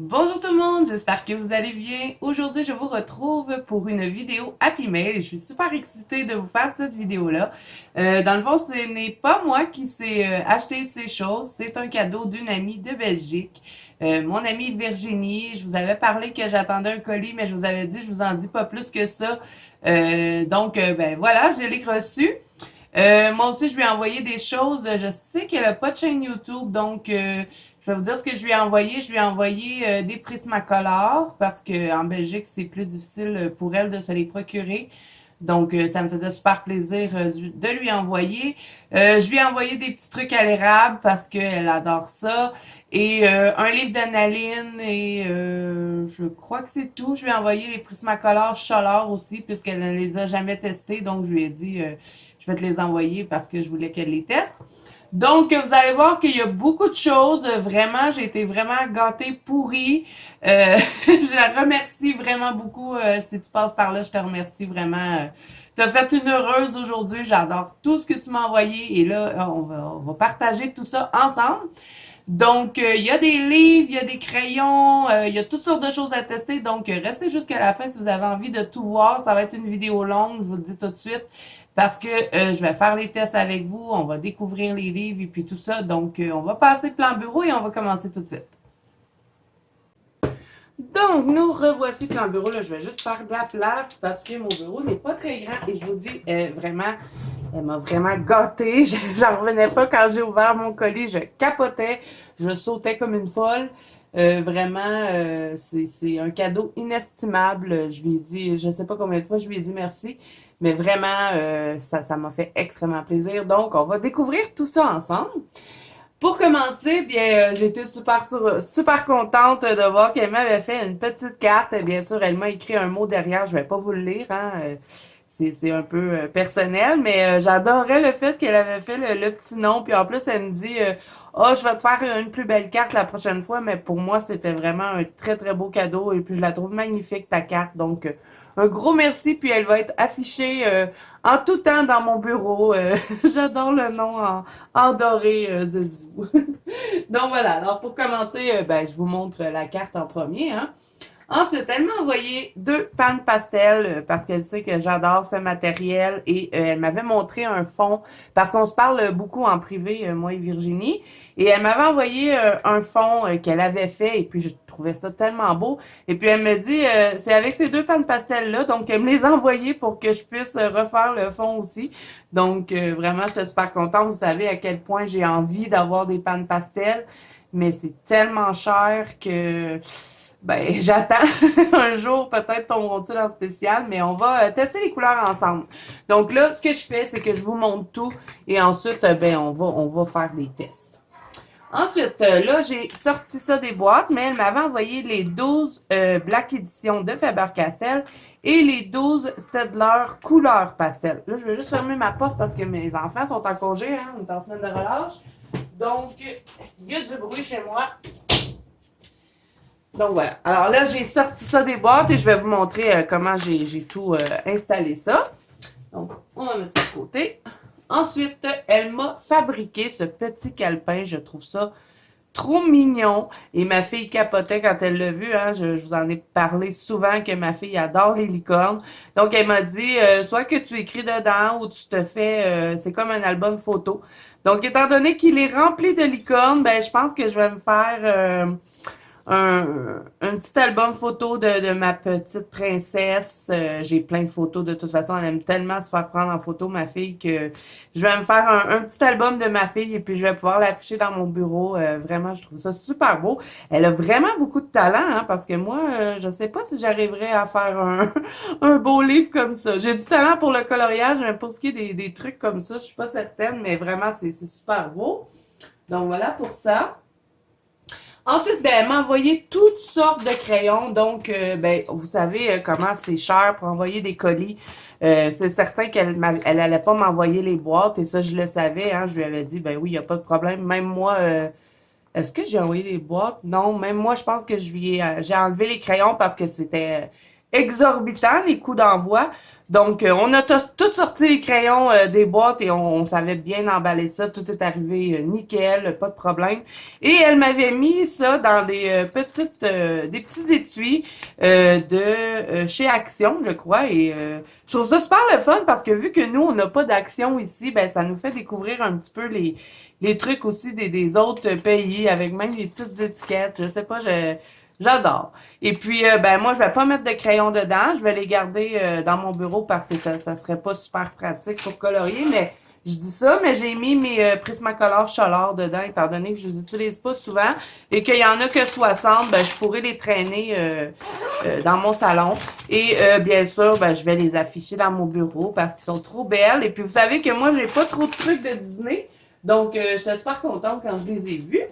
Bonjour tout le monde, j'espère que vous allez bien. Aujourd'hui, je vous retrouve pour une vidéo Happy Mail et je suis super excitée de vous faire cette vidéo-là. Dans le fond, ce n'est pas moi qui s'est acheté ces choses, c'est un cadeau d'une amie de Belgique. Mon amie Virginie, je vous avais parlé que j'attendais un colis, mais je vous avais dit, je vous en dis pas plus que ça. Ben voilà, je l'ai reçu. Moi aussi, je lui ai envoyé des choses. Je sais qu'elle a pas de chaîne YouTube, donc je vais vous dire ce que je lui ai envoyé. Je lui ai envoyé des Prismacolor parce que en Belgique, c'est plus difficile pour elle de se les procurer. Donc, ça me faisait super plaisir de lui envoyer. Je lui ai envoyé des petits trucs à l'érable parce qu'elle adore ça. Et un livre d'Analine et je crois que c'est tout. Je lui ai envoyé les Prismacolor Chaleur aussi puisqu'elle ne les a jamais testés. Donc, je lui ai dit, je vais te les envoyer parce que je voulais qu'elle les teste. Donc, vous allez voir qu'il y a beaucoup de choses. Vraiment, j'ai été vraiment gâtée, pourrie. Je la remercie vraiment beaucoup. Si tu passes par là, je te remercie vraiment. Tu as fait une heureuse aujourd'hui. J'adore tout ce que tu m'as envoyé. Et là, on va partager tout ça ensemble. Donc, il y a des livres, il y a des crayons, il y a toutes sortes de choses à tester. Donc, restez jusqu'à la fin si vous avez envie de tout voir. Ça va être une vidéo longue, je vous le dis tout de suite, parce que je vais faire les tests avec vous. On va découvrir les livres et puis tout ça. Donc, on va passer plan bureau et on va commencer tout de suite. Donc, nous revoici plan bureau. Là, je vais juste faire de la place parce que mon bureau n'est pas très grand. Et je vous dis, vraiment, elle m'a vraiment gâtée. J'en revenais pas quand j'ai ouvert mon colis. Je capotais. Je sautais comme une folle. Vraiment, c'est un cadeau inestimable. Je lui ai dit, je sais pas combien de fois je lui ai dit merci. Mais vraiment, ça m'a fait extrêmement plaisir. Donc, on va découvrir tout ça ensemble. Pour commencer, bien, j'étais super contente de voir qu'elle m'avait fait une petite carte. Bien sûr, elle m'a écrit un mot derrière. Je vais pas vous le lire, hein. C'est un peu personnel, mais j'adorais le fait qu'elle avait fait le petit nom. Puis en plus, elle me dit, oh, je vais te faire une plus belle carte la prochaine fois. Mais pour moi, c'était vraiment un très très beau cadeau. Et puis je la trouve magnifique ta carte. Donc un gros merci. Puis elle va être affichée en tout temps dans mon bureau. J'adore le nom en doré, Zezou. Donc voilà, alors pour commencer, ben, je vous montre la carte en premier. Hein. Ensuite, elle m'a envoyé deux pannes pastel parce qu'elle sait que j'adore ce matériel et elle m'avait montré un fond parce qu'on se parle beaucoup en privé, moi et Virginie. Et elle m'avait envoyé un fond qu'elle avait fait et puis je trouvais ça tellement beau. Et puis elle me dit, c'est avec ces deux pannes pastel-là, donc elle me les a envoyées pour que je puisse refaire le fond aussi. Donc vraiment, j'étais super contente. Vous savez à quel point j'ai envie d'avoir des pannes pastel, mais c'est tellement cher que ben, j'attends. Un jour, peut-être tomberont-ils en spécial, mais on va tester les couleurs ensemble. Donc là, ce que je fais, c'est que je vous montre tout et ensuite, ben, on va faire des tests. Ensuite, là, j'ai sorti ça des boîtes, mais elle m'avait envoyé les 12 Black Edition de Faber-Castell et les 12 Staedtler couleur pastel. Là, je vais juste fermer ma porte parce que mes enfants sont en congé, hein, on est en semaine de relâche. Donc, il y a du bruit chez moi. Donc voilà. Alors là, j'ai sorti ça des boîtes et je vais vous montrer comment j'ai tout installé ça. Donc, on va mettre ça de côté. Ensuite, elle m'a fabriqué ce petit calepin. Je trouve ça trop mignon. Et ma fille capotait quand elle l'a vu. Hein. Je vous en ai parlé souvent que ma fille adore les licornes. Donc, elle m'a dit, soit que tu écris dedans ou tu te fais, c'est comme un album photo. Donc, étant donné qu'il est rempli de licornes, ben, je pense que je vais me faire un petit album photo de ma petite princesse. J'ai plein de photos de toute façon. Elle aime tellement se faire prendre en photo, ma fille, que je vais me faire un petit album de ma fille et puis je vais pouvoir l'afficher dans mon bureau. Vraiment, je trouve ça super beau. Elle a vraiment beaucoup de talent, hein, parce que moi, je sais pas si j'arriverais à faire un beau livre comme ça. J'ai du talent pour le coloriage, mais pour ce qui est des trucs comme ça, je suis pas certaine, mais vraiment, c'est super beau. Donc voilà pour ça. Ensuite, ben, elle m'a envoyé toutes sortes de crayons. Donc, ben, vous savez comment c'est cher pour envoyer des colis. C'est certain elle allait pas m'envoyer les boîtes. Et ça, je le savais. Hein, je lui avais dit, ben oui, il n'y a pas de problème. Même moi, est-ce que j'ai envoyé les boîtes? Non, même moi, je pense que j'ai enlevé les crayons parce que exorbitant, les coûts d'envoi. Donc, on a tout sorti les crayons des boîtes et on savait bien emballer ça. Tout est arrivé nickel, pas de problème. Et elle m'avait mis ça dans des petits étuis chez Action, je crois. Et je trouve ça super le fun parce que vu que nous, on n'a pas d'Action ici, ben ça nous fait découvrir un petit peu les trucs aussi des autres pays avec même les petites étiquettes. Je sais pas, j'adore. Et puis, ben moi, je vais pas mettre de crayon dedans. Je vais les garder dans mon bureau parce que ça serait pas super pratique pour colorier. Mais je dis ça, mais j'ai mis mes Prismacolor Chaleur dedans, étant donné que je les utilise pas souvent et qu'il y en a que 60, ben je pourrais les traîner dans mon salon. Et bien sûr, ben je vais les afficher dans mon bureau parce qu'ils sont trop belles. Et puis, vous savez que moi, j'ai pas trop de trucs de Disney. Donc, j'étais super contente quand je les ai vus.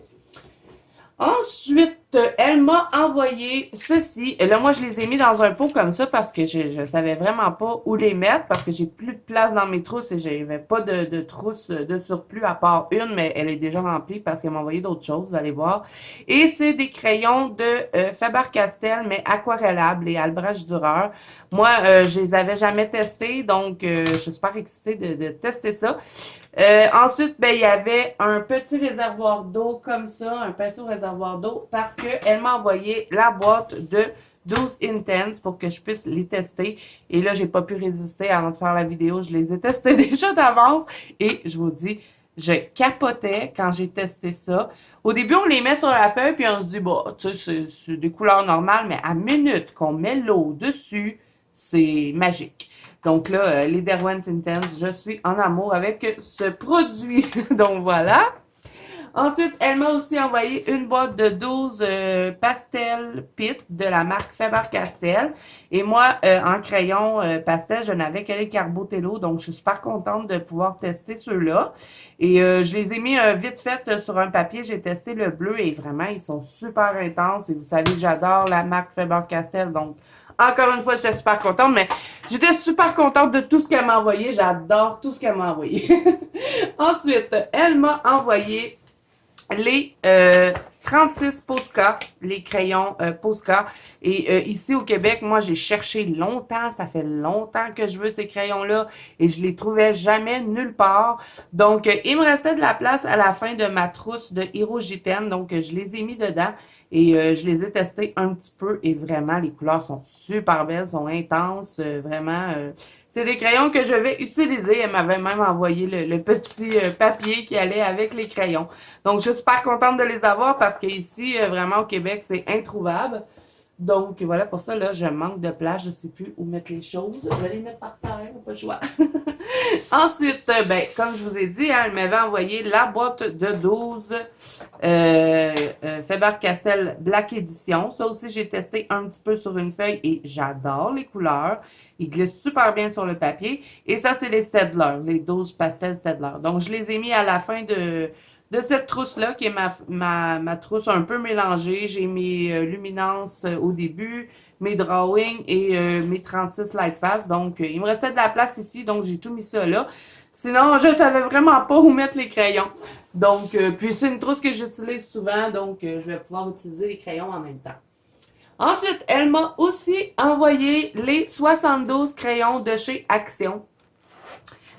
Ensuite, elle m'a envoyé ceci. Et là, moi, je les ai mis dans un pot comme ça parce que je savais vraiment pas où les mettre parce que j'ai plus de place dans mes trousses et j'avais pas de trousse de surplus à part une, mais elle est déjà remplie parce qu'elle m'a envoyé d'autres choses, vous allez voir. Et c'est des crayons de Faber-Castell, mais aquarellables et Albrage Dürer. Moi, je les avais jamais testés, donc je suis super excitée de tester ça. Ensuite, ben, il y avait un petit réservoir d'eau comme ça, un pinceau réservoir d'eau, parce qu'elle m'a envoyé la boîte de 12 Intense pour que je puisse les tester. Et là, j'ai pas pu résister avant de faire la vidéo. Je les ai testés déjà d'avance. Et je vous dis, je capotais quand j'ai testé ça. Au début, on les met sur la feuille, puis on se dit, bon, tu sais, c'est des couleurs normales, mais à minute qu'on met l'eau dessus, c'est magique. Donc là, les Derwent Intense, je suis en amour avec ce produit. Donc voilà. Ensuite, elle m'a aussi envoyé une boîte de 12 pastel pit de la marque Faber-Castell. Et moi, en crayon pastel, je n'avais que les Carbotello, donc je suis super contente de pouvoir tester ceux-là. Et je les ai mis vite fait sur un papier. J'ai testé le bleu et vraiment, ils sont super intenses. Et vous savez que j'adore la marque Faber-Castell, donc encore une fois, j'étais super contente, mais j'étais super contente de tout ce qu'elle m'a envoyé. J'adore tout ce qu'elle m'a envoyé. Ensuite, elle m'a envoyé les 36 Posca, les crayons Posca. Et ici au Québec, moi, j'ai cherché longtemps. Ça fait longtemps que je veux ces crayons-là et je les trouvais jamais nulle part. Donc, il me restait de la place à la fin de ma trousse de Hiro Jiten. Donc, je les ai mis dedans. Et je les ai testés un petit peu et vraiment, les couleurs sont super belles, sont intenses, vraiment. C'est des crayons que je vais utiliser. Elle m'avait même envoyé le petit papier qui allait avec les crayons. Donc, je suis super contente de les avoir parce qu'ici, vraiment au Québec, c'est introuvable. Donc, voilà, pour ça, là, je manque de place. Je sais plus où mettre les choses. Je vais les mettre par terre, pas le choix. Ensuite, ben, comme je vous ai dit, elle m'avait envoyé la boîte de 12 Faber-Castell Black Edition. Ça aussi, j'ai testé un petit peu sur une feuille et j'adore les couleurs. Ils glissent super bien sur le papier. Et ça, c'est les Staedtler, les 12 pastels Staedtler. Donc, je les ai mis à la fin de cette trousse-là, qui est ma trousse un peu mélangée. J'ai mes luminances au début, mes drawings et mes 36 Lightfast. Donc, il me restait de la place ici, donc j'ai tout mis ça là. Sinon, je savais vraiment pas où mettre les crayons. Donc, puis c'est une trousse que j'utilise souvent, donc je vais pouvoir utiliser les crayons en même temps. Ensuite, elle m'a aussi envoyé les 72 crayons de chez Action.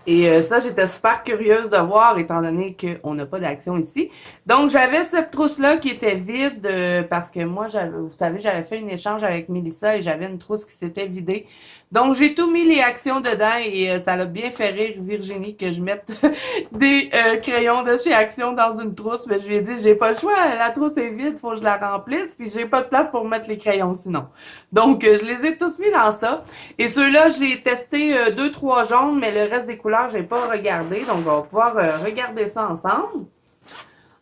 Et ça, j'étais super curieuse de voir, étant donné qu'on n'a pas d'action ici. Donc, j'avais cette trousse-là qui était vide parce que moi, vous savez, j'avais fait un échange avec Mélissa et j'avais une trousse qui s'était vidée. Donc, j'ai tout mis les actions dedans et ça l'a bien fait rire Virginie que je mette des crayons de chez Action dans une trousse. Mais je lui ai dit, j'ai pas le choix, la trousse est vide, faut que je la remplisse, puis j'ai pas de place pour mettre les crayons sinon. Donc, je les ai tous mis dans ça. Et ceux-là, j'ai testé 2-3 jaunes, mais le reste des couleurs, j'ai pas regardé. Donc, on va pouvoir regarder ça ensemble.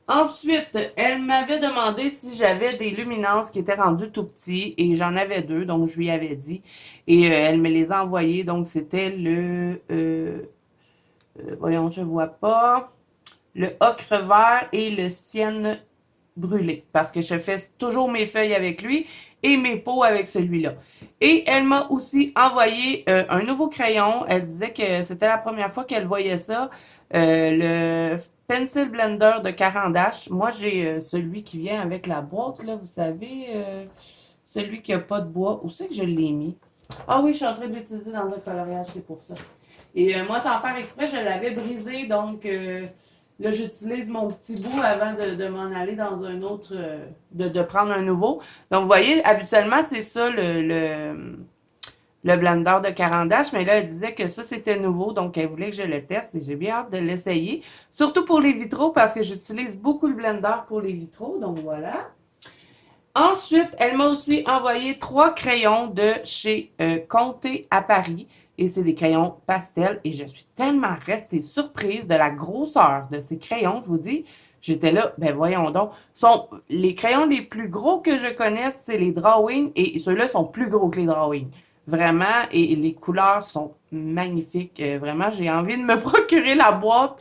Ensuite, elle m'avait demandé si j'avais des luminances qui étaient rendues tout petits et j'en avais deux, donc je lui avais dit. Et elle me les a envoyés, donc c'était voyons, je vois pas, le ocre vert et le sienne brûlé, parce que je fais toujours mes feuilles avec lui et mes pots avec celui-là. Et elle m'a aussi envoyé un nouveau crayon. Elle disait que c'était la première fois qu'elle voyait ça. Le Pencil Blender de Caran-d'Ache. Moi, j'ai celui qui vient avec la boîte, là, vous savez, celui qui a pas de bois. Où c'est que je l'ai mis? Ah oui, je suis en train de l'utiliser dans un coloriage, c'est pour ça. Et moi, sans faire exprès, je l'avais brisé, donc là, j'utilise mon petit bout avant de m'en aller dans un autre, de prendre un nouveau. Donc, vous voyez, habituellement, c'est ça le blender de Carandache, mais là, elle disait que ça, c'était nouveau, donc elle voulait que je le teste et j'ai bien hâte de l'essayer. Surtout pour les vitraux, parce que j'utilise beaucoup le blender pour les vitraux, donc voilà. Ensuite, elle m'a aussi envoyé 3 crayons de chez Conté à Paris. Et c'est des crayons pastels. Et je suis tellement restée surprise de la grosseur de ces crayons. Je vous dis, j'étais là, ben voyons donc. Les crayons les plus gros que je connaisse, c'est les drawings. Et ceux-là sont plus gros que les drawings. Vraiment. Et les couleurs sont magnifiques. Vraiment, j'ai envie de me procurer la boîte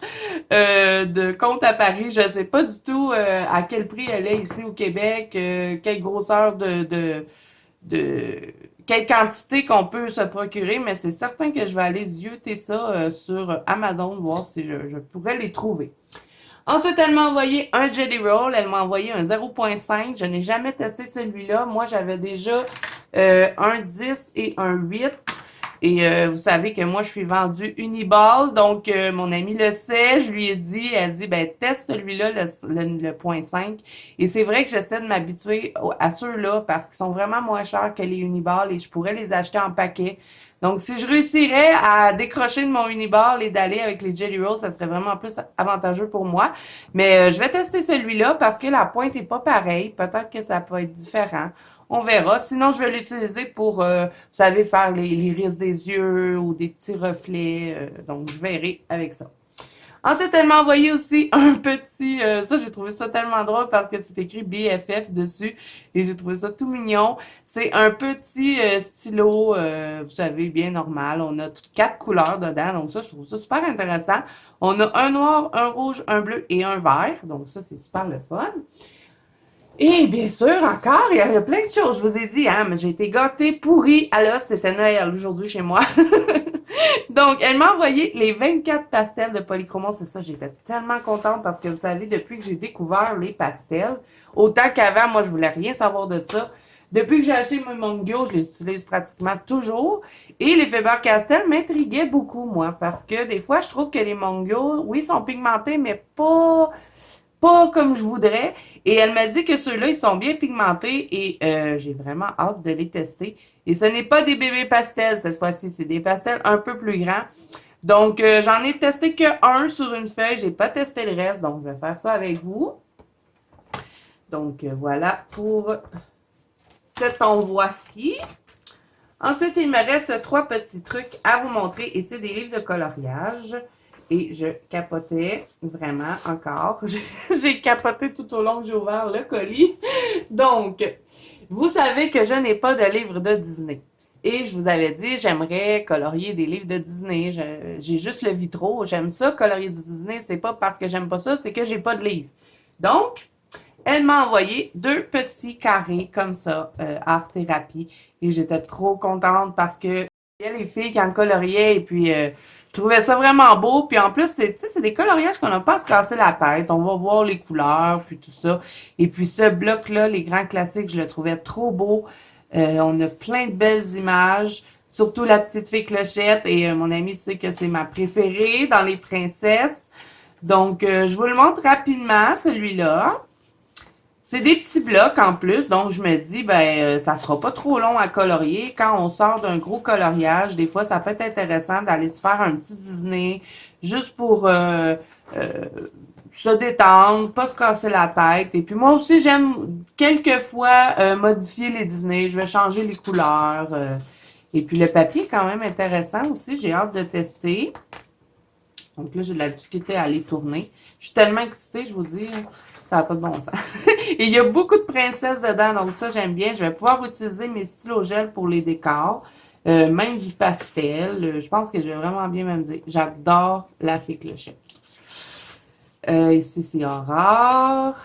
de compte à Paris. Je sais pas du tout à quel prix elle est ici au Québec, quelle grosseur de quelle quantité qu'on peut se procurer, mais c'est certain que je vais aller zioter ça sur Amazon, voir si je pourrais les trouver. Ensuite, elle m'a envoyé un Jelly Roll, elle m'a envoyé un 0.5. Je n'ai jamais testé celui-là. Moi, j'avais déjà un 10 et un 8. Et vous savez que moi, je suis vendue Uniball, donc mon ami le sait, je lui ai dit, elle dit, ben teste celui-là, le point 5. Et c'est vrai que j'essaie de m'habituer à ceux-là parce qu'ils sont vraiment moins chers que les Uniball et je pourrais les acheter en paquet. Donc, si je réussirais à décrocher de mon Uniball et d'aller avec les Jelly Rolls, ça serait vraiment plus avantageux pour moi. Mais je vais tester celui-là parce que la pointe est pas pareille. Peut-être que ça peut être différent. On verra. Sinon, je vais l'utiliser pour, vous savez, faire l'iris des yeux ou des petits reflets. Donc, je verrai avec ça. Ensuite, elle m'a envoyé aussi un petit... ça, j'ai trouvé ça tellement drôle parce que c'est écrit BFF dessus et j'ai trouvé ça tout mignon. C'est un petit stylo, vous savez, bien normal. On a 4 couleurs dedans, donc ça, je trouve ça super intéressant. On a un noir, un rouge, un bleu et un vert. Donc ça, c'est super le fun. Et bien sûr, encore, il y avait plein de choses. Je vous ai dit, hein, mais j'ai été gâtée, pourrie. Ah là, c'était Noël aujourd'hui chez moi. Donc, elle m'a envoyé les 24 pastels de polychromos. C'est ça, j'étais tellement contente parce que vous savez, depuis que j'ai découvert les pastels, autant qu'avant, moi, je voulais rien savoir de ça. Depuis que j'ai acheté mon Mongyo, je les utilise pratiquement toujours. Et les Faber-Castell m'intriguaient beaucoup, moi, parce que des fois, je trouve que les Mongyo, oui, sont pigmentés, mais pas comme je voudrais. Et elle m'a dit que ceux-là, ils sont bien pigmentés et j'ai vraiment hâte de les tester. Et ce n'est pas des bébés pastels cette fois-ci, c'est des pastels un peu plus grands. Donc, j'en ai testé que un sur une feuille, j'ai pas testé le reste, donc je vais faire ça avec vous. Donc, voilà pour cet envoi-ci. Ensuite, il me reste 3 petits trucs à vous montrer et c'est des livres de coloriage. Et je capotais vraiment encore. J'ai capoté tout au long que j'ai ouvert le colis. Donc, vous savez que je n'ai pas de livre de Disney. Et je vous avais dit, j'aimerais colorier des livres de Disney. J'ai juste le vitro. J'aime ça, colorier du Disney. C'est pas parce que j'aime pas ça, c'est que j'ai pas de livre. Donc, elle m'a envoyé 2 petits carrés comme ça, art thérapie. Et j'étais trop contente parce que il y a les filles qui en coloriaient et puis je trouvais ça vraiment beau. Puis en plus, c'est des coloriages qu'on n'a pas à se casser la tête. On va voir les couleurs, puis tout ça. Et puis ce bloc-là, les grands classiques, je le trouvais trop beau. On a plein de belles images. Surtout la petite fée Clochette. Et mon ami sait que c'est ma préférée dans les princesses. Donc, je vous le montre rapidement, celui-là. C'est des petits blocs en plus, donc je me dis, ben, ça sera pas trop long à colorier. Quand on sort d'un gros coloriage, des fois, ça peut être intéressant d'aller se faire un petit Disney, juste pour se détendre, pas se casser la tête. Et puis moi aussi, j'aime quelquefois modifier les Disney. Je vais changer les couleurs. Et puis le papier est quand même intéressant aussi. J'ai hâte de tester. Donc là, j'ai de la difficulté à les tourner. Je suis tellement excitée, je vous dis, ça n'a pas de bon sens. Et il y a beaucoup de princesses dedans, donc ça, j'aime bien. Je vais pouvoir utiliser mes stylos gel pour les décors. Même du pastel. Je pense que je vais vraiment bien m'amuser. J'adore la fée Clochette. Ici, c'est Aurore.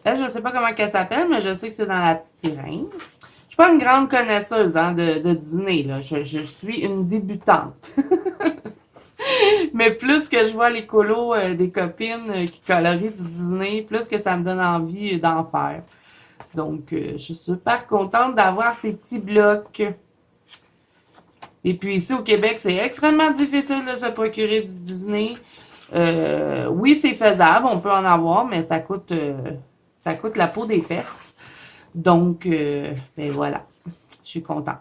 Elle, je ne sais pas comment elle s'appelle, mais je sais que c'est dans la petite sirène. Je suis pas une grande connaisseuse hein, de Disney. Là. Je suis une débutante. Mais plus que je vois les colos des copines qui colorient du Disney, plus que ça me donne envie d'en faire. Donc, je suis super contente d'avoir ces petits blocs. Et puis ici au Québec, c'est extrêmement difficile de se procurer du Disney. Oui, c'est faisable, on peut en avoir, mais ça coûte la peau des fesses. Donc, ben voilà, je suis contente.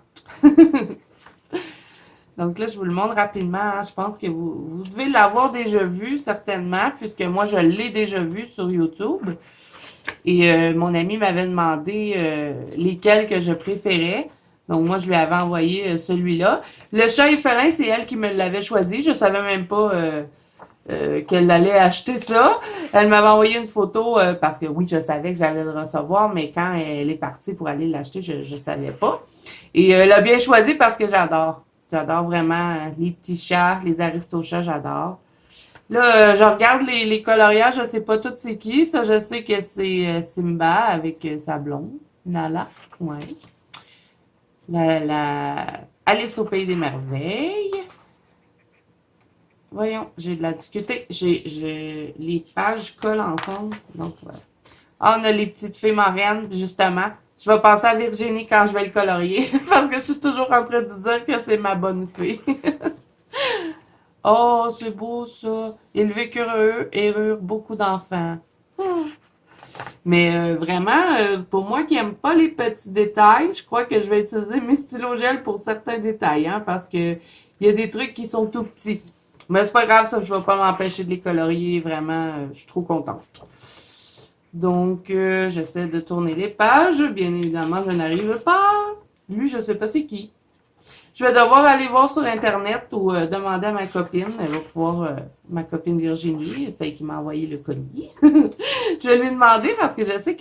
Donc là, je vous le montre rapidement, hein. Je pense que vous devez l'avoir déjà vu, certainement, puisque moi, je l'ai déjà vu sur YouTube. Et mon ami m'avait demandé lesquels que je préférais. Donc moi, je lui avais envoyé celui-là. Le chat et felin, c'est elle qui me l'avait choisi. Je savais même pas qu'elle allait acheter ça. Elle m'avait envoyé une photo parce que oui, je savais que j'allais le recevoir, mais quand elle est partie pour aller l'acheter, je savais pas. Et elle a bien choisi parce que j'adore. J'adore vraiment les petits chats, les aristochats, j'adore. Là, je regarde les coloriages, je sais pas tout c'est qui. Ça, je sais que c'est Simba avec sa blonde, Nala. Ouais. Alice au pays des merveilles. Voyons, j'ai de la difficulté. Les pages collent ensemble. Donc, voilà. Ah, on a les petites fées marraines, justement. Je vais penser à Virginie quand je vais le colorier. Parce que je suis toujours en train de dire que c'est ma bonne fée. Oh, c'est beau ça. Ils vécurent heureux et eurent beaucoup d'enfants. Mais vraiment, pour moi qui n'aime pas les petits détails, je crois que je vais utiliser mes stylos gel pour certains détails, hein, parce que il y a des trucs qui sont tout petits. Mais c'est pas grave, ça, je vais pas m'empêcher de les colorier, vraiment, je suis trop contente. Donc, j'essaie de tourner les pages. Bien évidemment, je n'arrive pas. Lui, je sais pas c'est qui. Je vais devoir aller voir sur Internet ou demander à ma copine. Elle va pouvoir, ma copine Virginie, celle qui m'a envoyé le colis. Je vais lui demander parce que je sais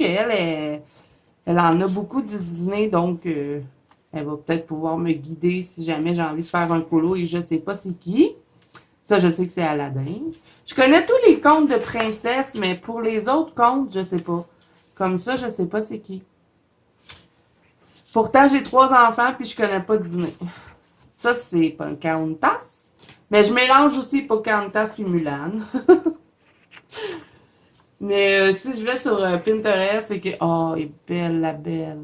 elle en a beaucoup du Disney, donc elle va peut-être pouvoir me guider si jamais j'ai envie de faire un colo et je sais pas c'est qui. Ça, je sais que c'est Aladdin. Je connais tous les contes de princesse, mais pour les autres contes, je sais pas. Comme ça, je sais pas c'est qui. Pourtant, j'ai 3 enfants puis je connais pas Disney. Ça, c'est Pocahontas. Mais je mélange aussi Pocahontas puis Mulan. Mais si je vais sur Pinterest, c'est que... Oh, elle est belle, la belle.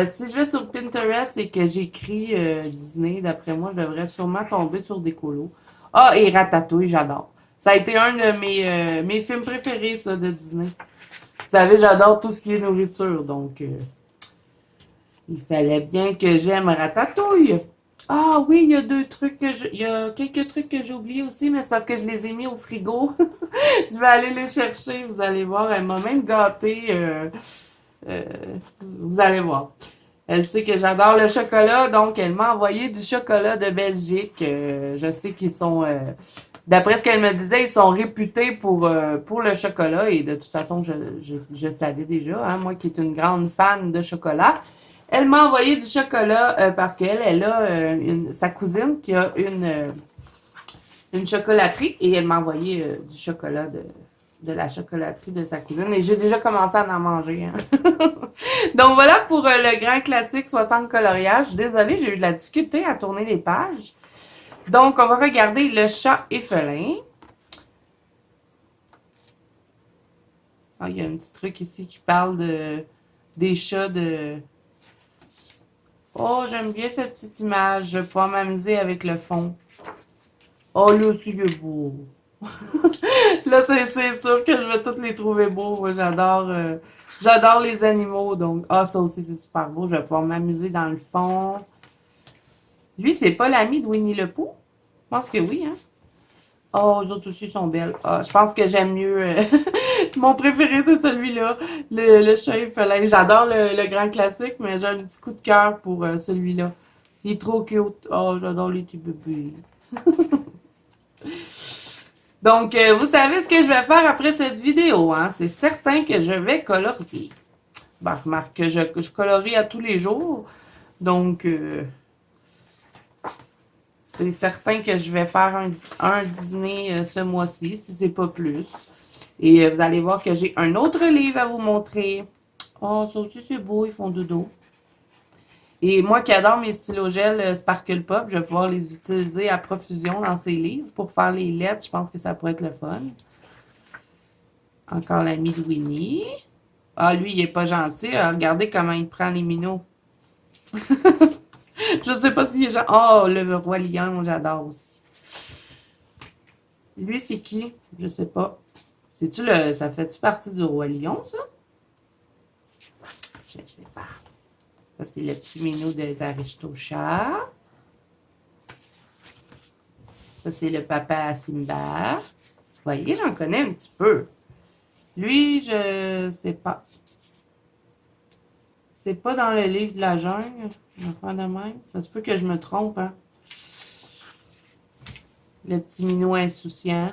Si je vais sur Pinterest et que j'écris Disney, d'après moi, je devrais sûrement tomber sur des colos. Ah, et Ratatouille, j'adore. Ça a été un de mes films préférés, ça, de Disney. Vous savez, j'adore tout ce qui est nourriture, donc il fallait bien que j'aime Ratatouille. Ah oui, il y a il y a quelques trucs que j'ai oubliés aussi, mais c'est parce que je les ai mis au frigo. Je vais aller les chercher, vous allez voir. Elle m'a même gâté. Euh, vous allez voir. Elle sait que j'adore le chocolat, donc elle m'a envoyé du chocolat de Belgique. Je sais qu'ils sont, d'après ce qu'elle me disait, ils sont réputés pour le chocolat et de toute façon, je savais déjà, hein, moi qui est une grande fan de chocolat. Elle m'a envoyé du chocolat parce elle a sa cousine qui a une chocolaterie et elle m'a envoyé du chocolat de la chocolaterie de sa cousine. Et j'ai déjà commencé à en manger. Hein. Donc voilà pour le grand classique 60 coloriages. Désolée, j'ai eu de la difficulté à tourner les pages. Donc on va regarder le chat et felin. Ah, il y a un petit truc ici qui parle des chats de... Oh, j'aime bien cette petite image. Je vais pouvoir m'amuser avec le fond. Oh, là aussi, il est beau. Là, c'est sûr que je vais toutes les trouver beaux. Moi, j'adore les animaux. Donc, ah, ça aussi, c'est super beau. Je vais pouvoir m'amuser dans le fond. Lui, c'est pas l'ami de Winnie le Pooh? Je pense que oui, hein? Oh, les autres aussi sont belles. Ah, je pense que j'aime mieux. Mon préféré, c'est celui-là. Le chat et felin. J'adore le grand classique, mais j'ai un petit coup de cœur pour celui-là. Il est trop cute. Oh, j'adore les petits bébés. Donc, vous savez ce que je vais faire après cette vidéo, hein? C'est certain que je vais colorier. Ben, remarque que je colorie à tous les jours. Donc, c'est certain que je vais faire un Disney ce mois-ci, si c'est pas plus. Et vous allez voir que j'ai un autre livre à vous montrer. Oh, ça aussi, c'est beau, ils font dodo. Et moi qui adore mes stylos gel Sparkle Pop, je vais pouvoir les utiliser à profusion dans ces livres pour faire les lettres. Je pense que ça pourrait être le fun. Encore l'ami de Winnie. Ah, lui, il est pas gentil. Regardez comment il prend les minots. Je sais pas si les gens... Oh, le Roi Lion, j'adore aussi. Lui, c'est qui? Je sais pas. C'est-tu le... Ça fait-tu partie du Roi Lion, ça? Je sais pas. Ça, c'est le petit minou des Aristochats. Ça, c'est le papa à Simba. Vous voyez, j'en connais un petit peu. Lui, je sais pas. C'est pas dans le livre de la jungle, l'enfant de même. Ça se peut que je me trompe, hein. Le petit minou insouciant.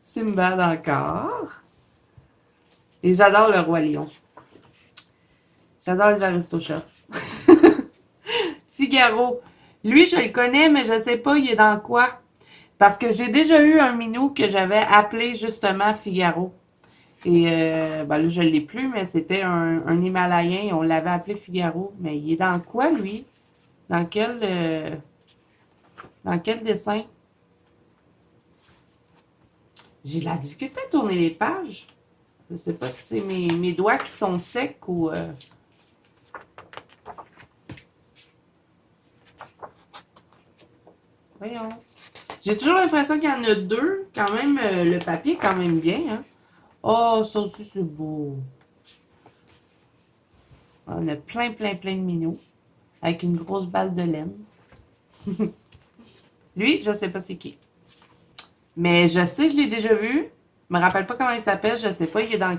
Simbad encore. Et j'adore le Roi Lion. J'adore les Aristochats. Figaro. Lui, je le connais, mais je sais pas, il est dans quoi. Parce que j'ai déjà eu un minou que j'avais appelé justement Figaro. Et ben là, je ne l'ai plus, mais c'était un Himalayen. On l'avait appelé Figaro. Mais il est dans quoi, lui? Dans quel dessin? J'ai de la difficulté à tourner les pages. Je ne sais pas si c'est mes doigts qui sont secs ou... Voyons. J'ai toujours l'impression qu'il y en a deux. Quand même, le papier est quand même bien, hein? Oh, ça aussi, c'est beau. On a plein, plein, plein de minous. Avec une grosse balle de laine. Lui, je ne sais pas c'est qui. Mais je sais, je l'ai déjà vu. Je me rappelle pas comment il s'appelle. Je sais pas, il est dans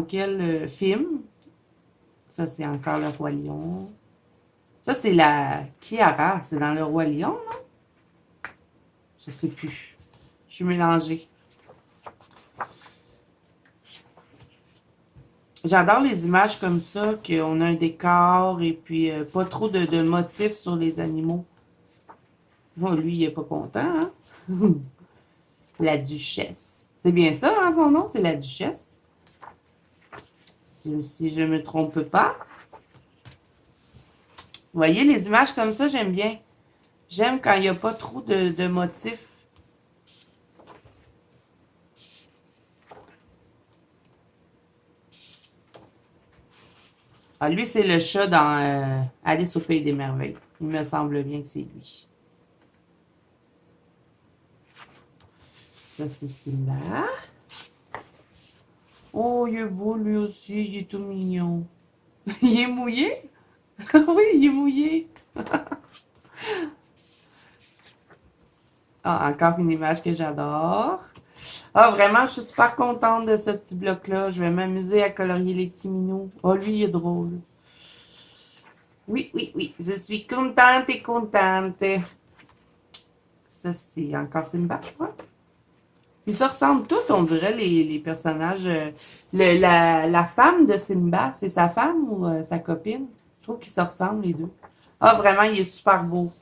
quel film. Ça, c'est encore le Roi Lion. Ça, c'est la Kiara. C'est dans le Roi Lion, non? Je sais plus. Je suis mélangée. J'adore les images comme ça, qu'on a un décor et puis pas trop de motifs sur les animaux. Bon, lui, il est pas content, hein? La duchesse. C'est bien ça, hein, son nom? C'est la duchesse. Si je me trompe pas. Vous voyez, les images comme ça, j'aime bien. J'aime quand il n'y a pas trop de motifs. Ah, lui, c'est le chat dans Alice au Pays des Merveilles. Il me semble bien que c'est lui. Ça, c'est Simba. Oh, il est beau, lui aussi. Il est tout mignon. Il est mouillé? Oui, il est mouillé. Ah, encore une image que j'adore. Ah, vraiment, je suis super contente de ce petit bloc-là. Je vais m'amuser à colorier les petits minous. Oh, lui, il est drôle. Oui, oui, oui. Je suis contente et contente. Ça, c'est encore Simba, je crois. Ils se ressemblent tous, on dirait, les personnages. La femme de Simba, c'est sa femme ou sa copine? Je trouve qu'ils se ressemblent, les deux. Ah, vraiment, il est super beau.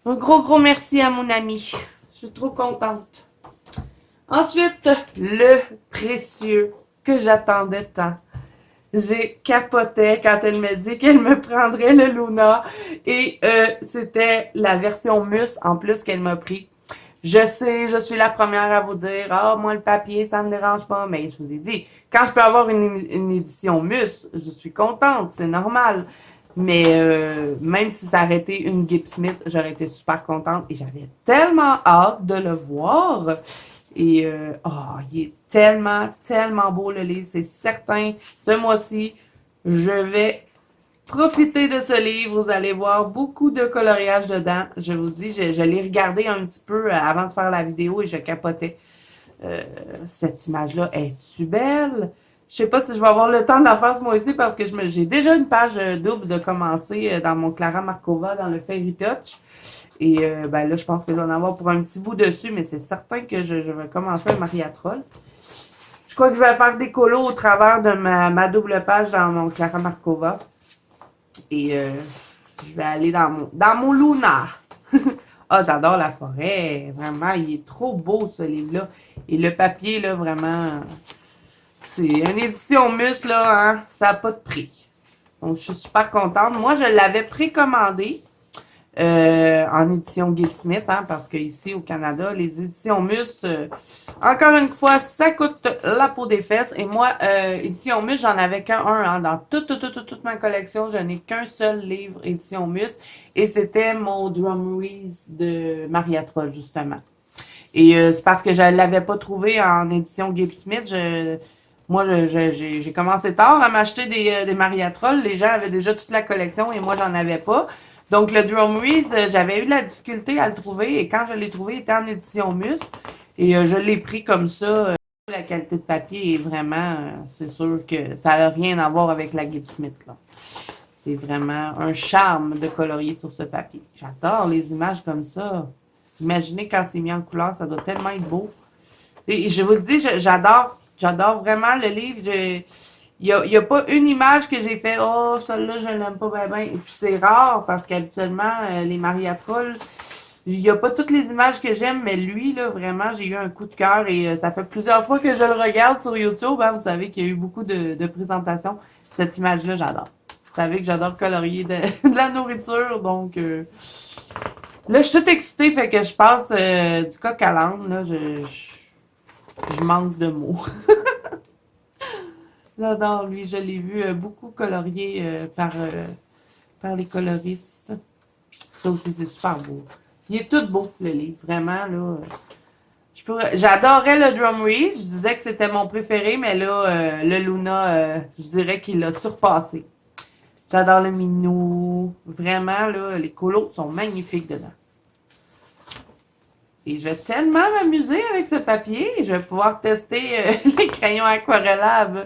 Un gros, gros merci à mon ami. Je suis trop contente. Ensuite, le précieux que j'attendais tant. J'ai capoté quand elle me dit qu'elle me prendrait le Luna. Et c'était la version Mus en plus qu'elle m'a pris. Je sais, je suis la première à vous dire, ah, moi, le papier, ça me dérange pas. Mais je vous ai dit, quand je peux avoir une édition Mus, je suis contente, c'est normal. Mais même si ça aurait été une Gibb Smith, j'aurais été super contente. Et j'avais tellement hâte de le voir. Et, oh, il est tellement, tellement beau, le livre. C'est certain, ce mois-ci, je vais profitez de ce livre, vous allez voir beaucoup de coloriage dedans. Je vous dis, je l'ai regardé un petit peu avant de faire la vidéo et je capotais. Cette image-là, est-tu belle? Je sais pas si je vais avoir le temps de la faire ce mois-ci parce que j'ai déjà une page double de commencer dans mon Clara Markova dans le Fairy Touch. Et ben là, je pense que je vais en avoir pour un petit bout dessus, mais c'est certain que je vais commencer un Maria Troll. Je crois que je vais faire des colos au travers de ma double page dans mon Clara Markova. Et je vais aller dans mon Luna. Ah, j'adore la forêt. Vraiment, il est trop beau, ce livre-là. Et le papier, là, vraiment, c'est une édition Mus, là, hein, ça n'a pas de prix. Donc, je suis super contente. Moi, je l'avais précommandé. en édition Gabe Smith, hein, parce qu'ici au Canada, les éditions Must, encore une fois, ça coûte la peau des fesses. Et moi, édition Must, j'en avais qu'un, hein, dans toute ma collection, je n'ai qu'un seul livre édition Must, et c'était mon Drumrees de Maria Troll, justement. Et c'est parce que je l'avais pas trouvé en édition Gabe Smith. Moi, j'ai commencé tard à m'acheter des Maria Troll. Les gens avaient déjà toute la collection et moi, j'en avais pas. Donc, le Drumrees, j'avais eu de la difficulté à le trouver. Et quand je l'ai trouvé, il était en édition Mus. Et je l'ai pris comme ça. La qualité de papier est vraiment, c'est sûr que ça n'a rien à voir avec la Gabe Smith, là. C'est vraiment un charme de colorier sur ce papier. J'adore les images comme ça. Imaginez quand c'est mis en couleur, ça doit tellement être beau. Et je vous le dis, j'adore vraiment le livre. Il y a pas une image que j'ai fait, oh, celle-là, je l'aime pas bien, bien. Et puis c'est rare parce qu'habituellement, les Maria Troll, il y a pas toutes les images que j'aime, mais lui, là, vraiment, j'ai eu un coup de cœur et ça fait plusieurs fois que je le regarde sur YouTube. Hein, vous savez qu'il y a eu beaucoup de présentations. Cette image-là, j'adore. Vous savez que j'adore colorier de la nourriture, donc là, je suis toute excitée, fait que je passe du coq à l'âne, là, je manque de mots. J'adore lui, je l'ai vu beaucoup colorié par les coloristes. Ça aussi, c'est super beau. Il est tout beau, le livre, vraiment, là. J'adorais le Drumrees, je disais que c'était mon préféré, mais là, le Luna, je dirais qu'il l'a surpassé. J'adore le minou. Vraiment, là, les colos sont magnifiques dedans. Et je vais tellement m'amuser avec ce papier. Je vais pouvoir tester les crayons aquarellables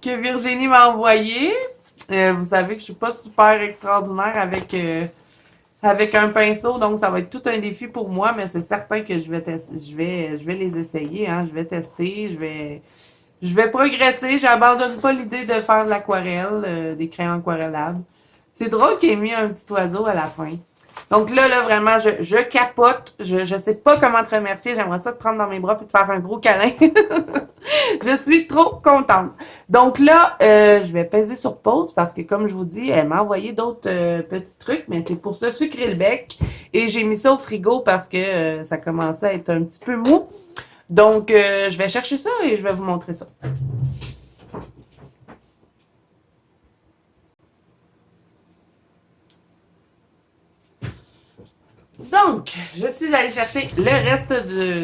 que Virginie m'a envoyés. Vous savez que je suis pas super extraordinaire avec un pinceau, donc ça va être tout un défi pour moi, mais c'est certain que je vais tester, je vais les essayer, hein, je vais tester, je vais progresser. J'abandonne pas l'idée de faire de l'aquarelle, des crayons aquarellables. C'est drôle qu'il ait mis un petit oiseau à la fin. Donc là, vraiment, je capote. Je sais pas comment te remercier. J'aimerais ça te prendre dans mes bras et te faire un gros câlin. Je suis trop contente. Donc là, je vais peser sur pause parce que, comme je vous dis, elle m'a envoyé d'autres petits trucs, mais c'est pour se sucrer le bec. Et j'ai mis ça au frigo parce que ça commençait à être un petit peu mou. Donc, je vais chercher ça et je vais vous montrer ça. Donc, je suis allée chercher le reste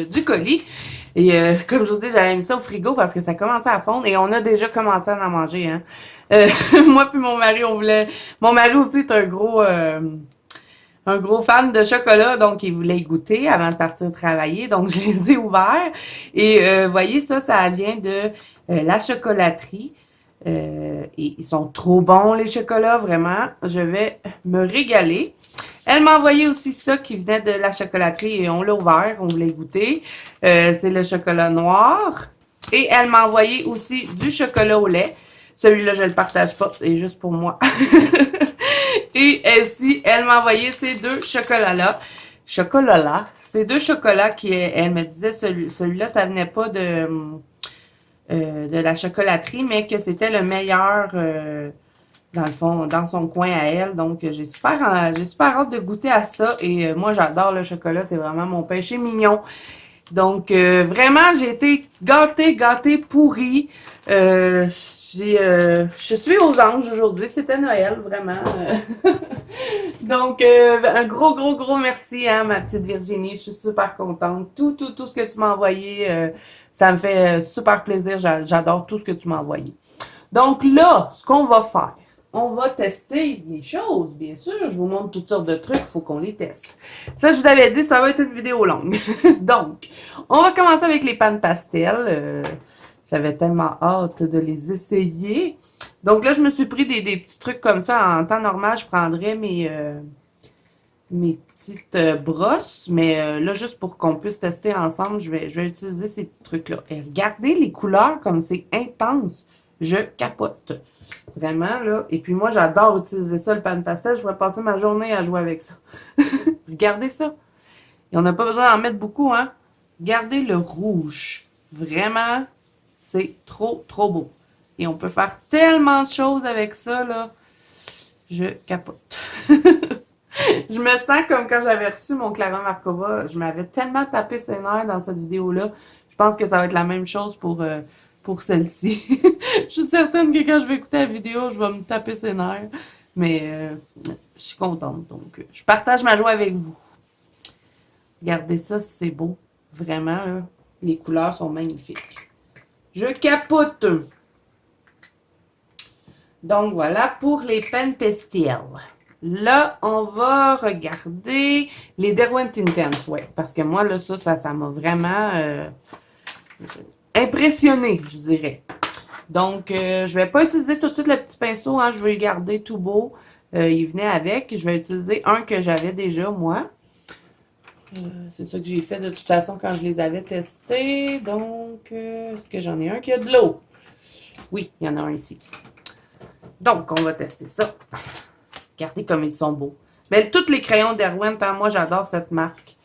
du colis. Et comme je vous dis, j'avais mis ça au frigo parce que ça commençait à fondre et on a déjà commencé à en manger. Hein. Euh, moi puis mon mari, on voulait... Mon mari aussi est un gros fan de chocolat, donc il voulait y goûter avant de partir travailler. Donc, je les ai ouverts. Et voyez, ça vient de la chocolaterie. Et ils sont trop bons, les chocolats, vraiment. Je vais me régaler. Elle m'a envoyé aussi ça qui venait de la chocolaterie et on l'a ouvert, on voulait goûter. C'est le chocolat noir. Et elle m'a envoyé aussi du chocolat au lait. Celui-là, je le partage pas, c'est juste pour moi. Et aussi, elle m'a envoyé ces deux chocolats-là. Chocolat-là. Ces deux chocolats qui, elle me disait, celui-là, ça venait pas de la chocolaterie, mais que c'était le meilleur, dans le fond, dans son coin à elle. Donc, j'ai super hâte de goûter à ça. Et moi, j'adore le chocolat. C'est vraiment mon péché mignon. Donc, vraiment, j'ai été gâtée, pourrie. Je suis aux anges aujourd'hui. C'était Noël, vraiment. Donc, un gros merci, hein, ma petite Virginie. Je suis super contente. Tout ce que tu m'as envoyé, ça me fait super plaisir. J'adore tout ce que tu m'as envoyé. Donc là, ce qu'on va faire, on va tester les choses, bien sûr. Je vous montre toutes sortes de trucs, il faut qu'on les teste. Ça, je vous avais dit, ça va être une vidéo longue. Donc, on va commencer avec les pannes pastel. J'avais tellement hâte de les essayer. Donc là, je me suis pris des petits trucs comme ça. En temps normal, je prendrais mes petites brosses. Mais là, juste pour qu'on puisse tester ensemble, je vais utiliser ces petits trucs-là. Et regardez les couleurs comme c'est intense. Je capote. Vraiment, là. Et puis moi, j'adore utiliser ça, le pan pastel. Je pourrais passer ma journée à jouer avec ça. Regardez ça. Et on n'a pas besoin d'en mettre beaucoup, hein. Regardez le rouge. Vraiment, c'est trop beau. Et on peut faire tellement de choses avec ça, là. Je capote. Je me sens comme quand j'avais reçu mon Clara Markova. Je m'avais tellement tapé ses nerfs dans cette vidéo-là. Je pense que ça va être la même chose pour celle-ci. Je suis certaine que quand je vais écouter la vidéo, je vais me taper ses nerfs. Mais je suis contente. Donc, je partage ma joie avec vous. Regardez ça, c'est beau. Vraiment, là, les couleurs sont magnifiques. Je capote. Donc, voilà pour les peines pestielles. Là, on va regarder les Derwent Intense, ouais. Parce que moi, là, ça m'a vraiment impressionné, je dirais. Donc, je vais pas utiliser tout de suite le petit pinceau, hein, je vais le garder tout beau. Il venait avec. Je vais utiliser un que j'avais déjà, moi. C'est ça que j'ai fait de toute façon quand je les avais testés. Donc, est-ce que j'en ai un qui a de l'eau? Oui, il y en a un ici. Donc, on va tester ça. Regardez comme ils sont beaux. Mais tous les crayons Derwent, hein, moi, j'adore cette marque.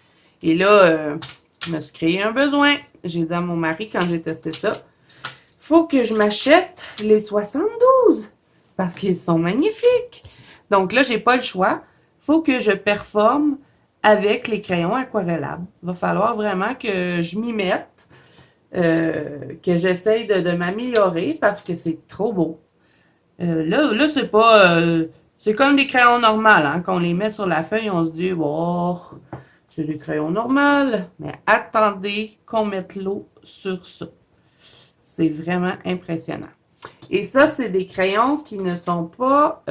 Et là, je me suis créé un besoin. J'ai dit à mon mari quand j'ai testé ça, faut que je m'achète les 72 parce qu'ils sont magnifiques. Donc là, j'ai pas le choix. Faut que je performe avec les crayons aquarellables. Il va falloir vraiment que je m'y mette, que j'essaye de m'améliorer parce que c'est trop beau. Là c'est pas... c'est comme des crayons normaux, hein. Quand on les met sur la feuille, on se dit, oh, c'est des crayons normaux. Mais attendez qu'on mette l'eau sur ça. C'est vraiment impressionnant. Et ça, c'est des crayons qui ne sont pas...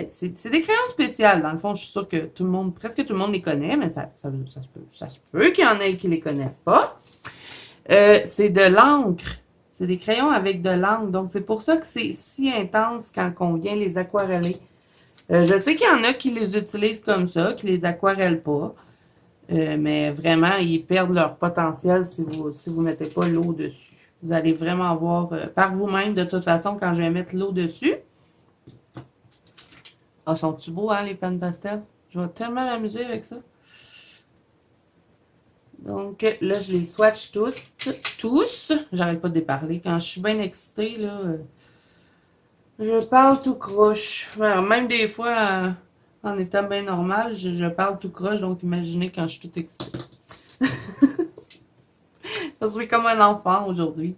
c'est des crayons spéciaux. Dans le fond, je suis sûre que tout le monde, presque tout le monde les connaît, mais ça se peut qu'il y en ait qui les connaissent pas. C'est de l'encre. C'est des crayons avec de l'encre. Donc, c'est pour ça que c'est si intense quand on vient les aquareller. Je sais qu'il y en a qui les utilisent comme ça, qui les aquarellent pas. Mais vraiment, ils perdent leur potentiel si vous mettez pas l'eau dessus. Vous allez vraiment voir par vous-même, de toute façon, quand je vais mettre l'eau dessus. Ah, sont-ils beaux, hein, les peines pastel? Je vais tellement m'amuser avec ça. Donc, là, je les swatch tous. J'arrête pas de les parler. Quand je suis bien excitée, là, je parle tout croche. Alors, même des fois, en étant bien normal, je parle tout croche. Donc, imaginez quand je suis toute excitée. Je suis comme un enfant aujourd'hui.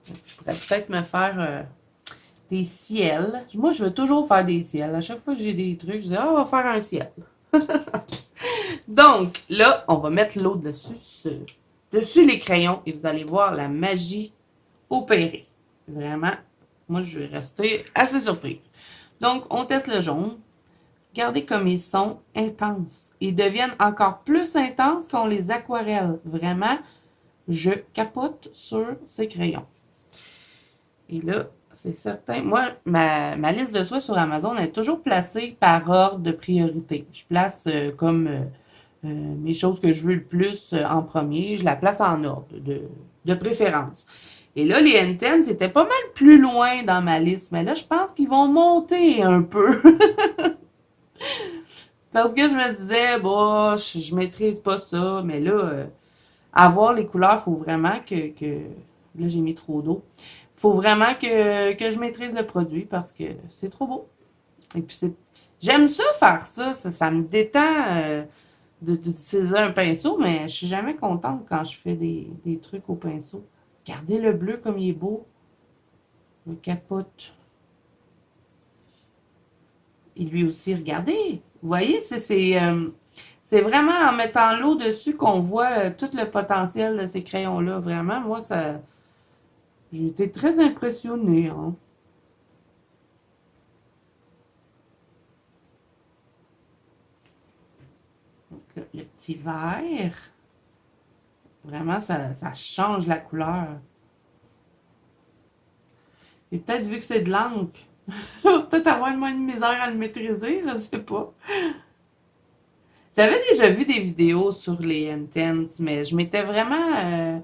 Je pourrais peut-être me faire des ciels. Moi, je veux toujours faire des ciels. À chaque fois que j'ai des trucs, je dis, ah, on va faire un ciel. Donc, là, on va mettre l'eau dessus les crayons et vous allez voir la magie opérer. Vraiment, moi, je vais rester assez surprise. Donc, on teste le jaune. Regardez comme ils sont intenses. Ils deviennent encore plus intenses qu'on les aquarelle. Vraiment, je capote sur ces crayons. Et là, c'est certain. Moi, ma liste de souhaits sur Amazon est toujours placée par ordre de priorité. Je place comme mes choses que je veux le plus en premier. Je la place en ordre de préférence. Et là, les N10, c'était pas mal plus loin dans ma liste. Mais là, je pense qu'ils vont monter un peu. Parce que je me disais, bon, je maîtrise pas ça. Mais là, avoir les couleurs, il faut vraiment que... Là, j'ai mis trop d'eau. Faut vraiment que je maîtrise le produit parce que c'est trop beau. Et puis, j'aime ça faire ça. Ça me détend d'utiliser un pinceau, mais je suis jamais contente quand je fais des trucs au pinceau. Regardez le bleu comme il est beau. Le capote. Et lui aussi, regardez. Vous voyez, c'est vraiment en mettant l'eau dessus qu'on voit tout le potentiel de ces crayons-là. Vraiment, moi, j'ai été très impressionnée, hein. Donc, le petit vert. Vraiment, ça change la couleur. Et peut-être vu que c'est de l'encre, peut-être avoir moins de misère à le maîtriser, je sais pas. J'avais déjà vu des vidéos sur les Intense, mais je m'étais vraiment